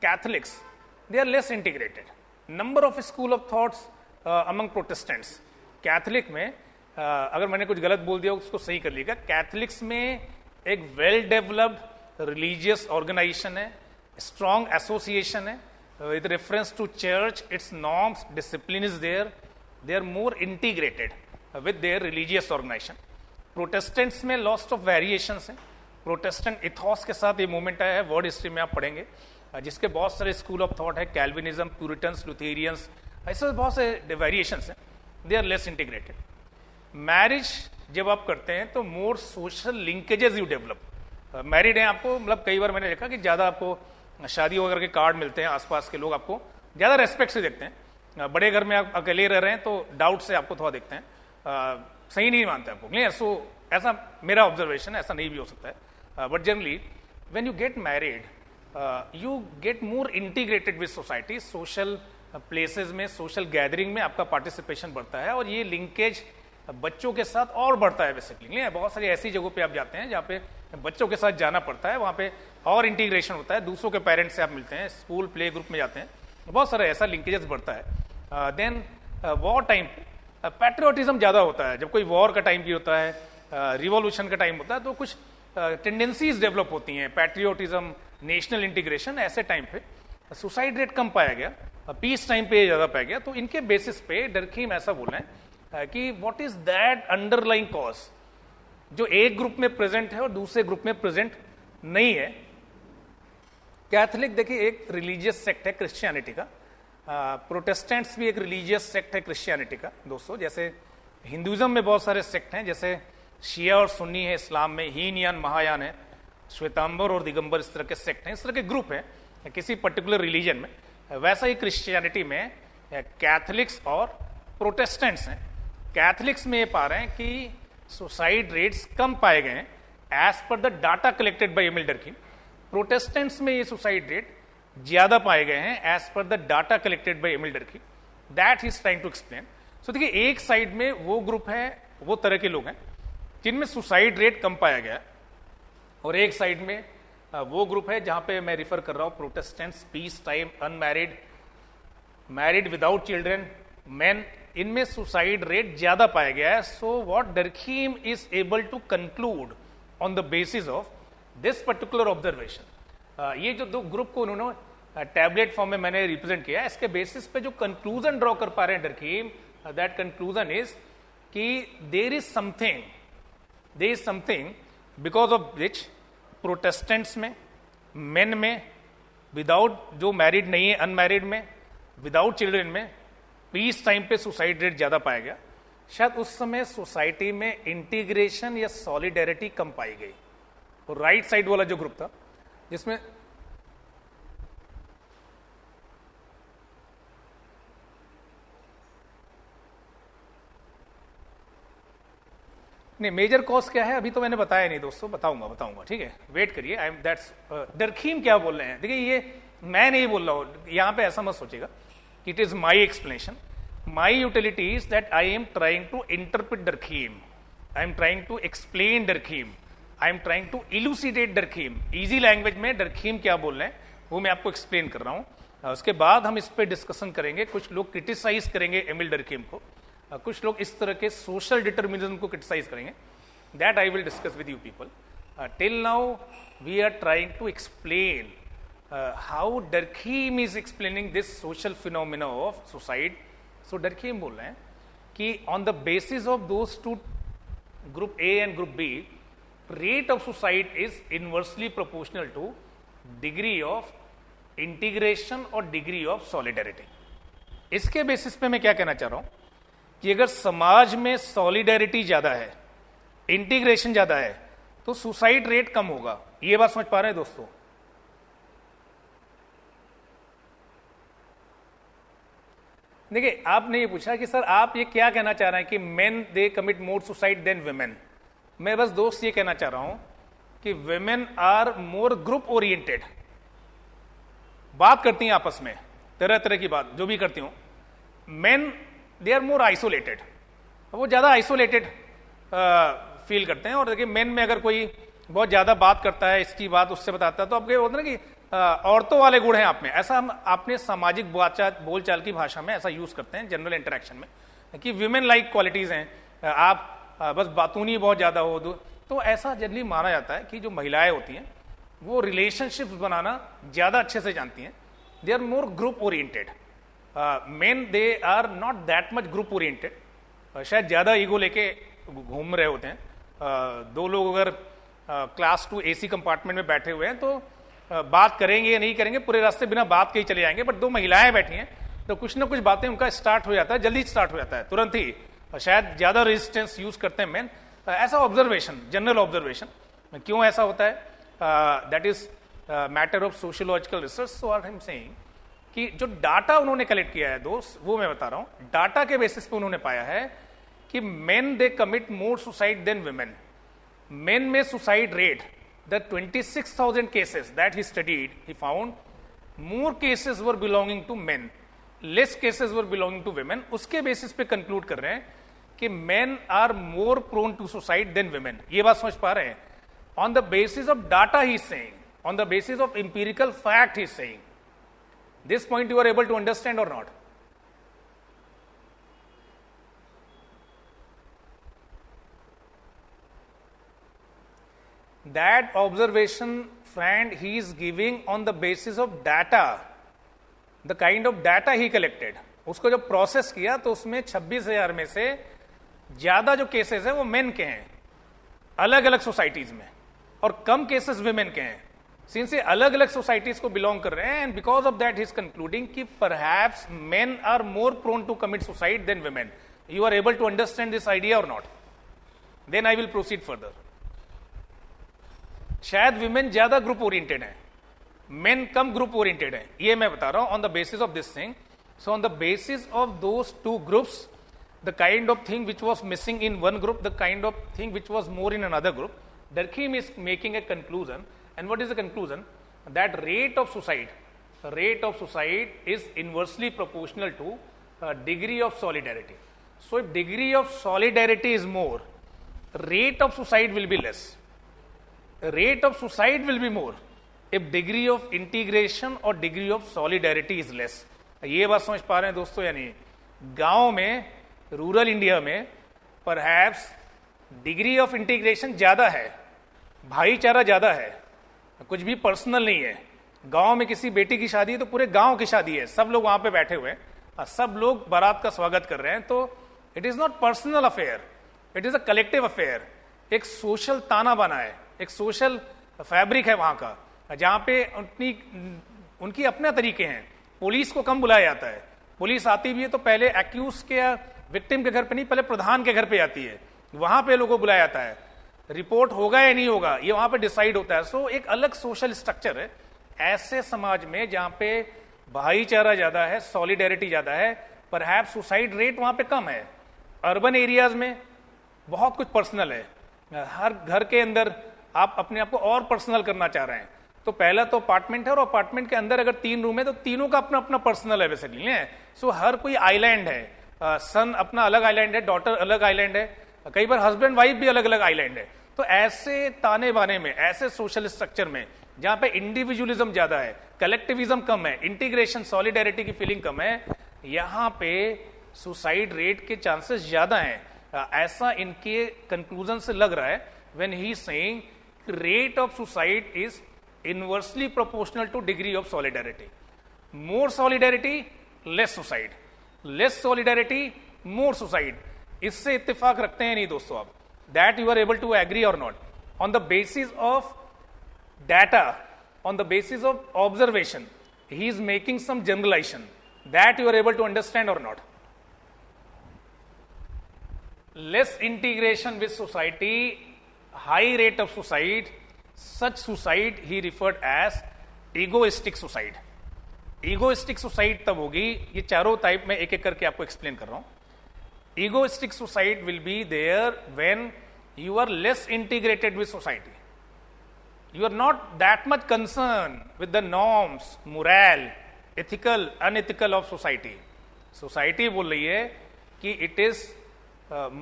[SPEAKER 1] Catholics, they are less integrated. Number of school of thoughts among Protestants. Catholic में अगर मैंने कुछ गलत बोल दिया उसको सही कर लीजिएगा। कैथलिक्स में एक वेल डेवलप्ड रिलीजियस ऑर्गेनाइजेशन है, स्ट्रॉन्ग एसोसिएशन है with reference to church, its norms, discipline is there, they are more integrated with their religious organization. Protestants में लॉस्ट ऑफ वेरिएशंस है, प्रोटेस्टेंट इथॉस के साथ ये मूवमेंट आया है, वर्ड हिस्ट्री में आप पढ़ेंगे, जिसके बहुत सारे स्कूल ऑफ थॉट है, कैल्विनिज्म, प्यूरिटन्स, लुथेरियंस, ऐसे बहुत से वेरिएशंस हैं, they are less integrated. Marriage जब आप करते हैं तो more social linkages you develop. Married हैं आपको, मतलब कई बार मैंने देखा कि ज्यादा आपको शादी वगैरह के कार्ड मिलते हैं, आसपास के लोग आपको ज्यादा रेस्पेक्ट से देखते हैं। बड़े घर में आप अकेले रह रहे हैं तो डाउट से आपको थोड़ा देखते हैं, सही नहीं मानते आपको। नहीं, सो ऐसा मेरा ऑब्जर्वेशन है, ऐसा नहीं भी हो सकता है, but generally when you get married you get more integrated with society. Social places में, सोशल गैदरिंग में आपका पार्टिसिपेशन बढ़ता है और ये लिंकेज बच्चों के साथ और बढ़ता है बेसिकली। बहुत सारी ऐसी जगहों पे आप जाते हैं जहाँ पे बच्चों के साथ जाना पड़ता है, वहाँ पे और इंटीग्रेशन होता है, दूसरों के पेरेंट्स से आप मिलते हैं, स्कूल प्ले ग्रुप में जाते हैं, बहुत सारा ऐसा लिंकेजेस बढ़ता है। देन वॉर टाइम पैट्रियोटिज्म ज्यादा होता है, जब कोई वॉर का टाइम भी होता है, रिवॉल्यूशन का टाइम होता है, तो कुछ टेंडेंसीज डेवलप होती हैं, पैट्रियोटिज्म, नेशनल इंटीग्रेशन, ऐसे टाइम पे सुसाइड रेट कम पाया गया, पीस टाइम पे ज्यादा पाया गया। तो इनके बेसिस पे डरकीम ऐसा बोल रहे हैं कि what is that underlying cause जो एक ग्रुप में प्रेजेंट है और दूसरे ग्रुप में प्रेजेंट नहीं है। कैथलिक देखिए एक रिलीजियस सेक्ट है क्रिश्चियनिटी का, प्रोटेस्टेंट्स भी एक रिलीजियस सेक्ट है क्रिश्चियनिटी का दोस्तों। जैसे हिंदुइज्म में बहुत सारे सेक्ट हैं, जैसे शिया और सुन्नी है इस्लाम में, हीन यान महायान है, श्वेतांबर और दिगंबर, इस तरह के सेक्ट हैं, इस तरह के ग्रुप हैं किसी पर्टिकुलर रिलीजन में। वैसा ही क्रिश्चियनिटी में कैथलिक्स और प्रोटेस्टेंट्स हैं। कैथलिक्स में ये पा रहे हैं कि सुसाइड रेट्स कम पाए गए हैं as per the data collected by Emile Durkheim. Protestants में ये सुसाइड रेट ज्यादा पाए गए हैं as per the data collected by Emile Durkheim. That he is trying to explain. So देखिए, एक साइड में वो ग्रुप है, वो तरह के लोग हैं जिनमें सुसाइड रेट कम पाया गया, और एक साइड में वो ग्रुप है जहां पे मैं रिफर कर रहा हूं, Protestants, peace time, unmarried, married without children, men, इनमें सुसाइड रेट ज्यादा पाया गया है। So what Durkheim is able to conclude on the basis of this particular observation, ये जो दो ग्रुप को उन्होंने टैबलेट फॉर्म में मैंने रिप्रेजेंट किया, इसके बेसिस पे जो कंक्लूजन ड्रॉ कर पा रहे हैं डर्कीम, दैट कंक्लूजन इज कि there is something because of which Protestants में, मेन में, विदाउट, जो मैरिड नहीं है, अनमैरिड में, विदाउट चिल्ड्रन में, पीस टाइम पे सुसाइड रेट ज्यादा पाया गया। शायद उस समय सोसाइटी में इंटीग्रेशन या सॉलिडेरिटी कम पाई गई। और राइट साइड वाला जो ग्रुप था जिसमें नहीं, मेजर कॉज क्या है अभी तो मैंने बताया नहीं दोस्तों, बताऊंगा, ठीक है, वेट करिए। आई एम दैट्स डर्कीम क्या बोल रहे हैं, देखिए ये मैं नहीं बोल रहा हूं, यहां पे ऐसा मत सोचिएगा, it is my explanation, my utility is that I am trying to interpret Durkheim, I am trying to explain Durkheim, I am trying to elucidate Durkheim. Easy language में डर्कीम क्या बोल रहे हैं वो मैं आपको एक्सप्लेन कर रहा हूं। उसके बाद हम इस पर डिस्कशन करेंगे। कुछ लोग क्रिटिसाइज करेंगे एमिल डर्कीम को, कुछ लोग इस तरह के सोशल डिटर्मिनिज्म को क्रिटिसाइज करेंगे। That I will discuss with you people. Till now we are trying to explain how Durkheim is explaining this social phenomena of suicide. So Durkheim बोल रहे हैं कि on the basis of those two, group A and group B, rate of suicide is inversely proportional to degree of integration और degree of solidarity। इसके बेसिस पे मैं क्या कहना चाह रहा हूं कि अगर समाज में सॉलिडेरिटी ज्यादा है, इंटीग्रेशन ज्यादा है, तो सुसाइड रेट कम होगा। ये बात समझ पा रहे हैं दोस्तों? देखिए, आपने ये पूछा कि सर आप ये क्या कहना चाह रहे हैं कि men they commit more suicide than women. मैं बस दोस्त ये कहना चाह रहा हूं कि women are more group oriented, बात करती हैं आपस में, तरह तरह की बात जो भी करती हूं। Men they are more isolated, वो ज्यादा आइसोलेटेड फील करते हैं। और देखिए, मेन में अगर कोई बहुत ज्यादा बात करता है, इसकी बात उससे बताता है, तो आपके बोलते हैं ना कि औरतों वाले गुण हैं आप में, ऐसा हम आपने सामाजिक बोलचाल की भाषा में ऐसा यूज करते हैं जनरल इंटरेक्शन में कि विमेन लाइक क्वालिटीज हैं, आप बस बातूनी बहुत ज्यादा हो। तो ऐसा जनरली माना जाता है कि जो महिलाएं होती हैं वो रिलेशनशिप्स बनाना ज्यादा अच्छे से जानती हैं। They are more group oriented. Men they are not that much group oriented, शायद ज्यादा ईगो लेके घूम रहे होते हैं। दो लोग अगर क्लास 2 AC कंपार्टमेंट में बैठे हुए हैं तो बात करेंगे या नहीं करेंगे, पूरे रास्ते बिना बात के ही चले जाएंगे। बट दो महिलाएं बैठी हैं तो कुछ ना कुछ बातें उनका स्टार्ट हो जाता है, जल्दी स्टार्ट हो जाता है, तुरंत ही। शायद ज्यादा रेजिस्टेंस यूज करते हैं मेन। ऐसा ऑब्जर्वेशन, जनरल ऑब्जर्वेशन। क्यों ऐसा होता है, that is matter of sociological research. So I am saying कि जो डाटा उन्होंने कलेक्ट किया है दोस्त, वो मैं बता रहा हूं। डाटा के बेसिस पे उन्होंने पाया है कि men they commit more suicide than women. Men में suicide rate, the 26,000 cases that he studied, he found more cases were belonging to men, less cases were belonging to women. उसके बेसिस पे कंक्लूड कर रहे हैं कि men are more prone to suicide than women. ये बात समझ पा रहे हैं? On the basis of data he is saying, on the basis of empirical fact he is saying. This point you are able to understand और not? That observation, friend, he is giving on the basis of data, the kind of data he collected। उसको जब प्रोसेस किया तो उसमें 26,000 में से ज्यादा जो केसेस है वो मेन के हैं अलग अलग सोसाइटीज में, और कम केसेस वुमेन के हैं। सिंस ये अलग अलग सोसाइटीज को बिलोंग कर रहे हैं, and because of that he is concluding कि perhaps men are more prone to commit suicide than women. You are able to understand this idea और not? Then I will proceed further. शायद विमेन ज्यादा ग्रुप ओरिएंटेड है, मेन कम ग्रुप ओरिएंटेड है, ये मैं बता रहा हूं on the basis of this thing. So on the basis of those two groups, the kind of thing which was missing in one group, the kind of thing which was more in another group, Durkheim is making a conclusion. And what is the conclusion? That rate of suicide is inversely proportional to degree of solidarity. So if degree of solidarity is more, rate of suicide will be less. Rate of suicide will be more if degree of integration or degree of solidarity is less. ये बात समझ पा रहे हैं दोस्तों या नहीं? गांव में, रूरल इंडिया में परहैप्स डिग्री ऑफ इंटीग्रेशन ज्यादा है, भाईचारा ज्यादा है, कुछ भी पर्सनल नहीं है. गांव में किसी बेटी की शादी है तो पूरे गांव की शादी है, सब लोग वहां पे बैठे हुए हैं, सब लोग बारात का स्वागत कर रहे हैं. तो it is not personal affair, it is a collective affair. एक सोशल ताना बना है, एक सोशल फैब्रिक है वहां का, जहां पे उनकी अपने तरीके हैं. पुलिस को कम बुलाया जाता है, पुलिस आती भी है तो पहले एक्यूज के या विक्टिम के घर पे नहीं, पहले प्रधान के घर पे आती है, वहां पे लोगों को बुलाया जाता है. रिपोर्ट होगा या नहीं होगा ये वहां पे डिसाइड होता है. सो एक अलग सोशल स्ट्रक्चर है. ऐसे समाज में जहां पे भाईचारा ज्यादा है, सॉलिडेरिटी ज्यादा है, परहैप्स सुसाइड रेट वहां पे कम है. अर्बन एरियाज में बहुत कुछ पर्सनल है, हर घर के अंदर आप अपने आप को और पर्सनल करना चाह रहे हैं. तो पहला तो अपार्टमेंट है, और अपार्टमेंट के अंदर अगर 3 रूम है तो तीनों का अपना अपना पर्सनल है बेसिकली. सो हर कोई आइलैंड है, सन अपना अलग आइलैंड है, डॉटर अलग आइलैंड है, कई बार हस्बैंड वाइफ भी अलग अलग आइलैंड है. तो ऐसे ताने बाने में, ऐसे सोशल स्ट्रक्चर में जहां पे इंडिविजुअलिज्म ज्यादा है, कलेक्टिविज्म कम है, इंटीग्रेशन सॉलिडेरिटी की फीलिंग कम है, यहां पे सुसाइड रेट के चांसेस ज्यादा हैं. ऐसा इनके कंक्लूजन से लग रहा है when he saying rate of suicide is inversely proportional to degree of solidarity. More solidarity less suicide, less solidarity more suicide. इससे इत्तेफाक रखते हैं नहीं दोस्तों आप? That you are able to agree और not? On the basis of data, on the basis of observation, he is making some generalisation. That you are able to understand और not? Less integration with society, high rate of suicide, such suicide he referred as egoistic suicide. egoistic suicide तब होगी, ये चारों टाइप में एक एक करके आपको एक्सप्लेन कर रहा हूं. egoistic suicide will be there when you are less integrated with society. You are not that much concerned with the norms, morale, ethical, unethical of society. Society बोल रही है कि it is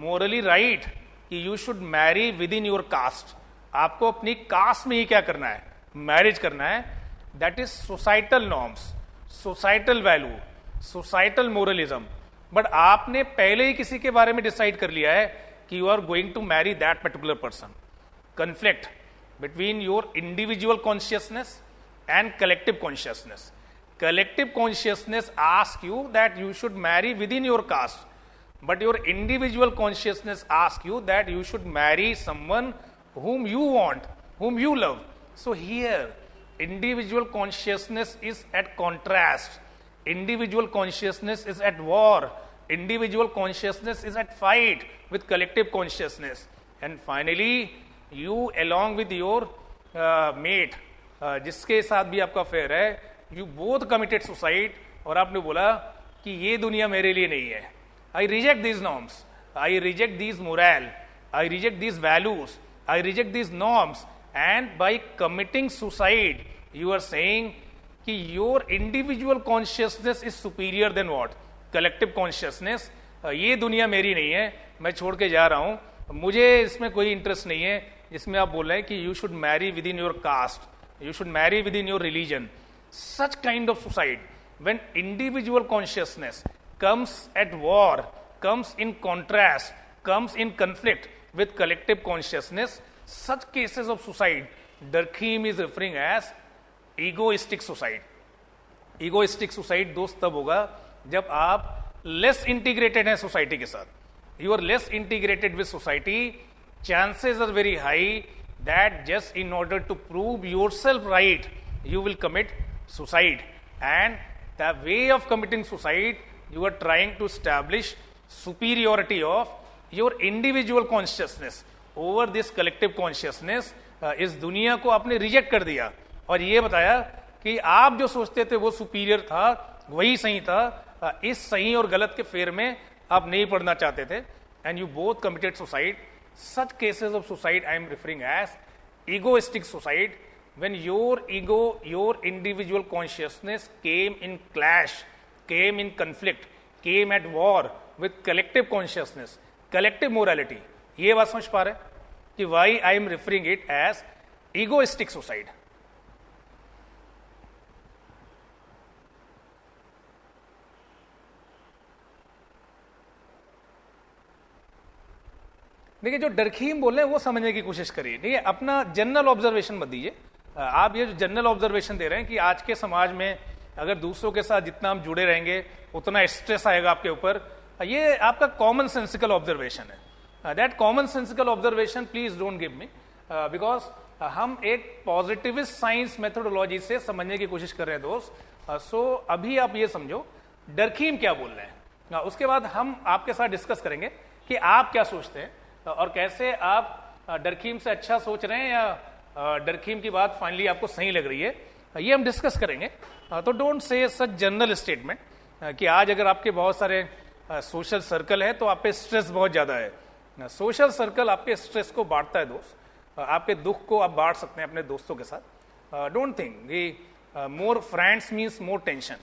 [SPEAKER 1] morally right कि you should marry within your caste. आपको अपनी कास्ट में ही क्या करना है? मैरिज करना है. That is societal norms, societal value, societal moralism. But आपने पहले ही किसी के बारे में डिसाइड कर लिया है कि you are going to marry that particular person. Conflict between your individual consciousness and collective consciousness. Collective consciousness ask you that you should marry with in your caste, but your individual consciousness ask you that you should marry someone whom you want, whom you love. So here, individual consciousness is at contrast. Individual consciousness is at war. Individual consciousness is at fight with collective consciousness. And finally, you along with your mate, जिसके साथ भी आपका अफेयर है, you both committed suicide, और आपने बोला कि ये दुनिया मेरे लिए नहीं है. I reject these norms. I reject these morale. I reject these values. I reject these norms. And by committing suicide, you are saying कि your individual consciousness is superior than what? Collective consciousness. ये दुनिया मेरी नहीं है, मैं छोड़ के जा रहा हूं, मुझे इसमें कोई इंटरेस्ट नहीं है. जिसमें आप बोल रहे हैं कि you should marry within your caste, you should marry within your religion. Such kind of suicide, when individual consciousness comes at war, comes in contrast, comes in conflict with collective consciousness, such cases of suicide Durkheim is referring as egoistic suicide. egoistic suicide दोस्त तब होगा जब आप less integrated हैं सोसाइटी के साथ. You are less integrated with society, chances are very high that just in order to prove yourself right, you will commit suicide. And the way of committing suicide, you are trying to establish superiority of your individual consciousness over this collective consciousness. इस दुनिया को आपने रिजेक्ट कर दिया और ये बताया कि आप जो सोचते थे वो सुपीरियर था, वही सही था। इस सही और गलत के फेर में आप नहीं पढ़ना चाहते थे, and you both committed suicide. Such cases of suicide I am referring as egoistic suicide, when your ego, your individual consciousness came in clash, came in conflict, came at war with collective consciousness, collective morality। ये बात समझ पा रहे कि why I am referring it as egoistic suicide। देखिए, जो डरखीम बोल रहे हैं वो समझने की कोशिश करिए, ठीक है, अपना जनरल ऑब्जर्वेशन मत दीजिए। आप ये जो जनरल ऑब्जर्वेशन दे रहे हैं कि आज के समाज में अगर दूसरों के साथ जितना हम जुड़े रहेंगे उतना स्ट्रेस आएगा आपके ऊपर, ये आपका कॉमन सेंसिकल ऑब्जर्वेशन है। That common sensical observation please don't give me, because हम एक पॉजिटिविस्ट साइंस मेथोडोलॉजी से समझने की कोशिश कर रहे हैं दोस्त। सो अभी आप ये समझो डरखीम क्या बोल रहे हैं, उसके बाद हम आपके साथ डिस्कस करेंगे कि आप क्या सोचते हैं और कैसे आप डरखीम से अच्छा सोच रहे हैं या डरखीम की बात फाइनली आपको सही लग रही है, ये हम डिस्कस करेंगे। तो don't say such general statement कि आज अगर आपके बहुत सारे सोशल सर्कल है तो आप पे स्ट्रेस बहुत ज्यादा है। सोशल सर्कल आपके स्ट्रेस को बांटता है दोस्त, आपके दुख को आप बांट सकते हैं अपने दोस्तों के साथ। डोंट थिंक कि more friends means more tension,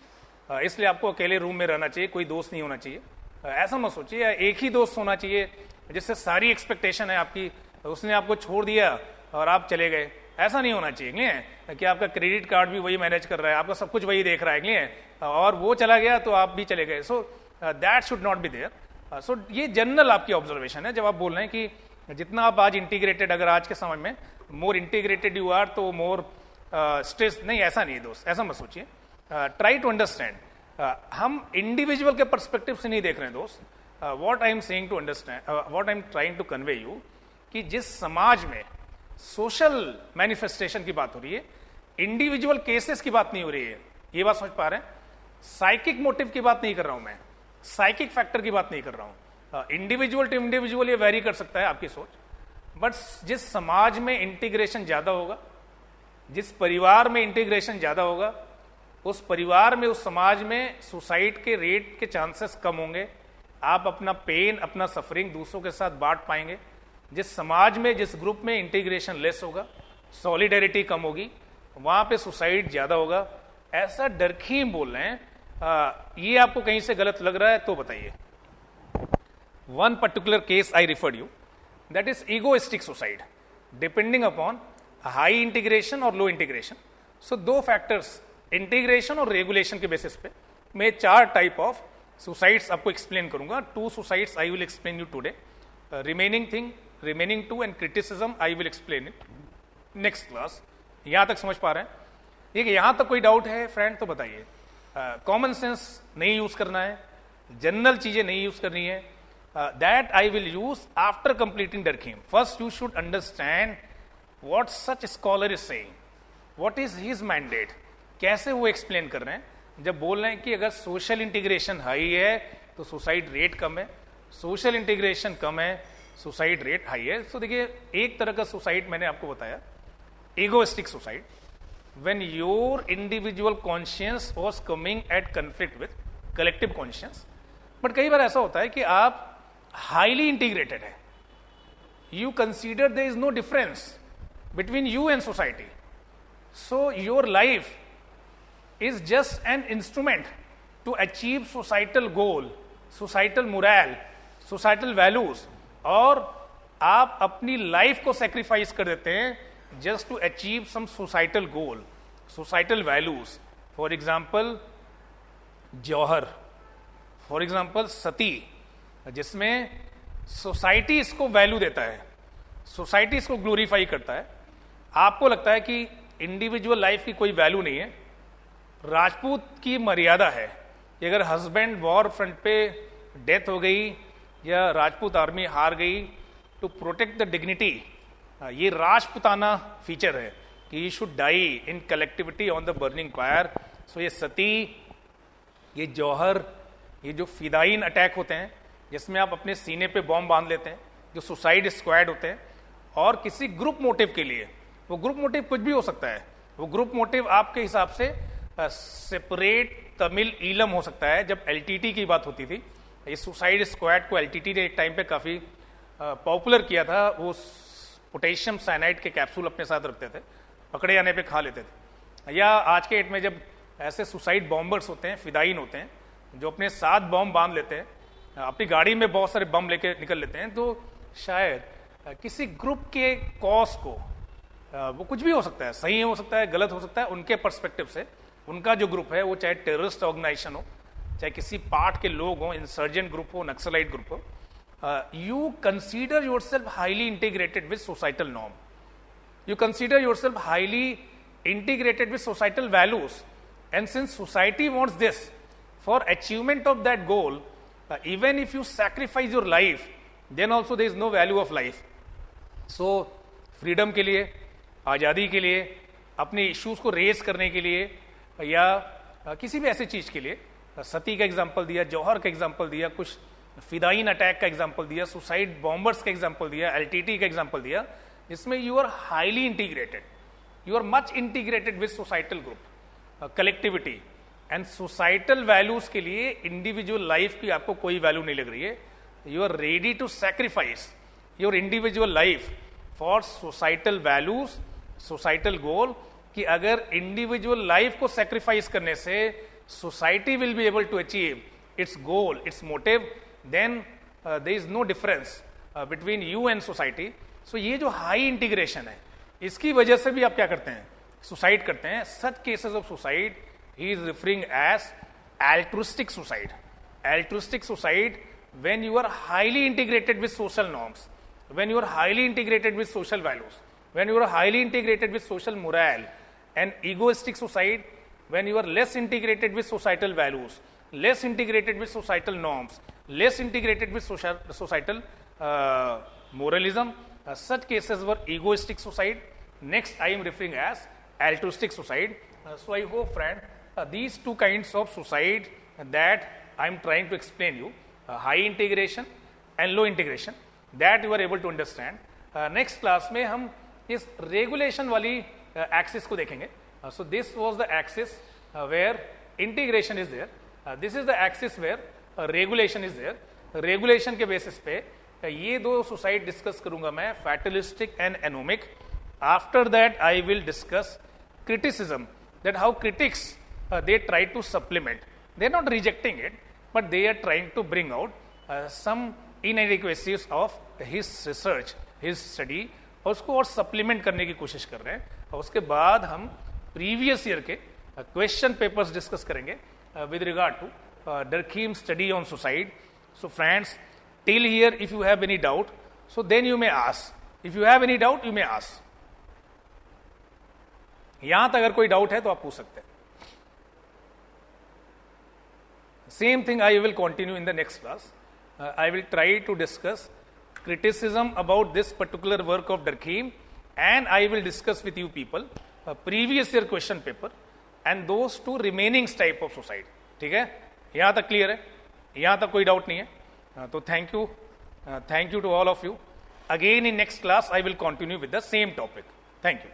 [SPEAKER 1] इसलिए आपको अकेले रूम में रहना चाहिए, कोई दोस्त नहीं होना चाहिए, ऐसा मत सोचिए। एक ही दोस्त होना चाहिए जिससे सारी एक्सपेक्टेशन है आपकी, उसने आपको छोड़ दिया और आप चले गए, ऐसा नहीं होना चाहिए। नहीं कि आपका क्रेडिट कार्ड भी वही मैनेज कर रहा है, आपका सब कुछ वही देख रहा है, नहीं और वो चला गया तो आप भी चले गए। So that should not be there. So ये जनरल आपकी ऑब्जर्वेशन है जब आप बोल रहे हैं कि जितना आप आज इंटीग्रेटेड, अगर आज के समय में मोर इंटीग्रेटेड यू आर तो मोर स्ट्रेस। नहीं, ऐसा नहीं है दोस्त, ऐसा मत सोचिए। ट्राई टू अंडरस्टैंड, हम इंडिविजुअल के परस्पेक्टिव से नहीं देख रहे हैं दोस्त। what I am saying to understand, what I am trying to convey you, कि जिस समाज में सोशल मैनिफेस्टेशन की बात हो रही है, इंडिविजुअल केसेस की बात नहीं हो रही है, ये बात समझ पा रहे हैं। साइकिक मोटिव की बात नहीं कर रहा हूं मैं, साइकिक फैक्टर की बात नहीं कर रहा हूं। इंडिविजुअल टू इंडिविजुअल ये वेरी कर सकता है आपकी सोच, बट जिस समाज में इंटीग्रेशन ज्यादा होगा, जिस परिवार में इंटीग्रेशन ज्यादा होगा, उस परिवार में, उस समाज में सुसाइड के रेट के चांसेस कम होंगे। आप अपना पेन, अपना सफरिंग दूसरों के साथ बांट पाएंगे। जिस समाज में, जिस ग्रुप में इंटीग्रेशन लेस होगा, सॉलिडेरिटी कम होगी, वहां पे सुसाइड ज्यादा होगा, ऐसा डरखीम बोल रहे हैं। ये आपको कहीं से गलत लग रहा है तो बताइए। One particular case I referred you, that is egoistic suicide depending upon high integration और लो इंटीग्रेशन। सो दो फैक्टर्स, इंटीग्रेशन और रेगुलेशन के बेसिस पे मैं 4 टाइप ऑफ सुसाइड्स आपको एक्सप्लेन करूंगा। 2 suicides I will explain you today, remaining thing, remaining 2 and criticism I will explain it next class. यहां तक समझ पा रहे हैं? ठीक है, यहां तक कोई डाउट है फ्रेंड तो बताइए। कॉमन सेंस नहीं यूज करना है, जनरल चीजें नहीं यूज करनी है। That I will use after completing Durkheim. First you should understand what such scholar is saying, what is his mandate, कैसे वो एक्सप्लेन कर रहे हैं जब बोल रहे हैं कि अगर सोशल इंटीग्रेशन हाई है तो सुसाइड रेट कम है, सोशल इंटीग्रेशन कम है सुसाइड रेट हाई है। तो देखिए, एक तरह का सुसाइड मैंने आपको बताया, egoistic suicide, when your individual conscious was coming at conflict with collective conscious. But कई बार ऐसा होता है कि आप हाईली इंटीग्रेटेड है, you consider there is no difference between you and society, so your life is just an instrument to achieve societal goal, societal morale, societal values, और आप अपनी लाइफ को सेक्रीफाइस कर देते हैं just to achieve some societal goal, societal values. For example jauhar, for example sati, जिसमें सोसाइटी इसको वैल्यू देता है, सोसाइटी इसको ग्लोरीफाई करता है। आपको लगता है कि इंडिविजुअल लाइफ की कोई वैल्यू नहीं है, राजपूत की मर्यादा है कि अगर हस्बैंड वॉर फ्रंट पे डेथ हो गई या राजपूत आर्मी हार गई, टू प्रोटेक्ट द डिग्निटी, ये राजपुताना फीचर है कि you should die in collectivity on the burning fire. So ये सती, ये जौहर, ये जो फिदाइन अटैक होते हैं जिसमें आप अपने सीने पे बॉम्ब बांध लेते हैं, जो सुसाइड स्क्वाड होते हैं, और किसी ग्रुप मोटिव के लिए। वो ग्रुप मोटिव कुछ भी हो सकता है। वो ग्रुप मोटिव आपके हिसाब से सेपरेट तमिल ईलम हो सकता है। जब एलटीटी की बात होती थी, इस सुसाइड स्क्वाड को एलटीटी ने एक टाइम पे काफी पॉपुलर किया था। वो पोटेशियम साइनाइड के कैप्सूल अपने साथ रखते थे, पकड़े जाने पे खा लेते थे। या आज के डेट में जब ऐसे सुसाइड बॉम्बर्स होते हैं, फिदाइन होते हैं, जो अपने साथ बॉम्ब बांध लेते हैं, अपनी गाड़ी में बहुत सारे बम लेके निकल लेते हैं, तो शायद किसी ग्रुप के कॉज को, वो कुछ भी हो सकता है, सही हो सकता है, गलत हो सकता है, उनके पर्सपेक्टिव से उनका जो ग्रुप है, वो चाहे टेररिस्ट ऑर्गेनाइजेशन हो, चाहे किसी पार्ट के लोग हो, इंसर्जेंट ग्रुप हो, नक्सलाइट ग्रुप हो, you consider yourself highly integrated with societal norm. You consider yourself highly integrated with societal values. And since society wants this, for achievement of that goal, even if you sacrifice your life, then also there is no value of life. So, freedom के लिए, आज़ादी के लिए, अपने इश्यूज को रेज करने के लिए, या किसी भी ऐसी चीज के लिए, सती का एग्जाम्पल दिया, जौहर का एग्जाम्पल दिया, कुछ फिदाइन अटैक का एग्जांपल दिया, सुसाइड बॉम्बर्स का एग्जांपल दिया, एलटीटी का एग्जांपल दिया, इसमें you are highly integrated, you are much integrated with societal group, collectivity and societal values के लिए इंडिविजुअल लाइफ की आपको कोई वैल्यू नहीं लग रही है। You are ready to sacrifice your individual life for societal values, societal goal, कि अगर इंडिविजुअल लाइफ को सैक्रिफाइस करने से society will be able to achieve its goal, its motive, then there is no difference between you and society. So ये जो high integration है, इसकी वजह से भी आप क्या करते हैं, सुसाइड करते हैं। Such cases of suicide he is referring as altruistic suicide. Altruistic suicide when you are highly integrated with social norms, when you are highly integrated with social values, when you are highly integrated with social morale, and egoistic suicide when you are less integrated with societal values, less integrated with societal norms, less integrated with societal moralism. Such cases were egoistic suicide. Next, I am referring as altruistic suicide. So I hope, friend, these two kinds of suicide that I am trying to explain you, high integration and low integration, that you are able to understand. Next class में हम इस regulation वाली axis को देखेंगे. So this was the axis where integration is there. This is the axis where regulation is there. Regulation के basis पे ये दो सुसाइड डिस्कस करूंगा मैं, fatalistic and anomic. After that I will discuss criticism, that how critics they try to supplement. They are not rejecting it, but they are trying to bring out some inadequacies of his research, his study, और उसको और सप्लीमेंट करने की कोशिश कर रहे हैं। और उसके बाद हम प्रीवियस ईयर के क्वेश्चन पेपर्स डिस्कस करेंगे with regard to Durkheim's study on suicide. So friends, till here if you have any doubt, so then you may ask. If you have any doubt, you may ask. यहां तक अगर कोई डाउट है तो आप पूछ सकते हैं। Same thing I will continue in the next class. I will try to discuss criticism about this particular work of Durkheim, and I will discuss with you people previous year question paper and those two remaining type of suicide. ठीक है, यहां तक क्लियर है, यहां तक कोई डाउट नहीं है। तो thank you to all of you. Again in next class I will continue with the same topic. Thank you.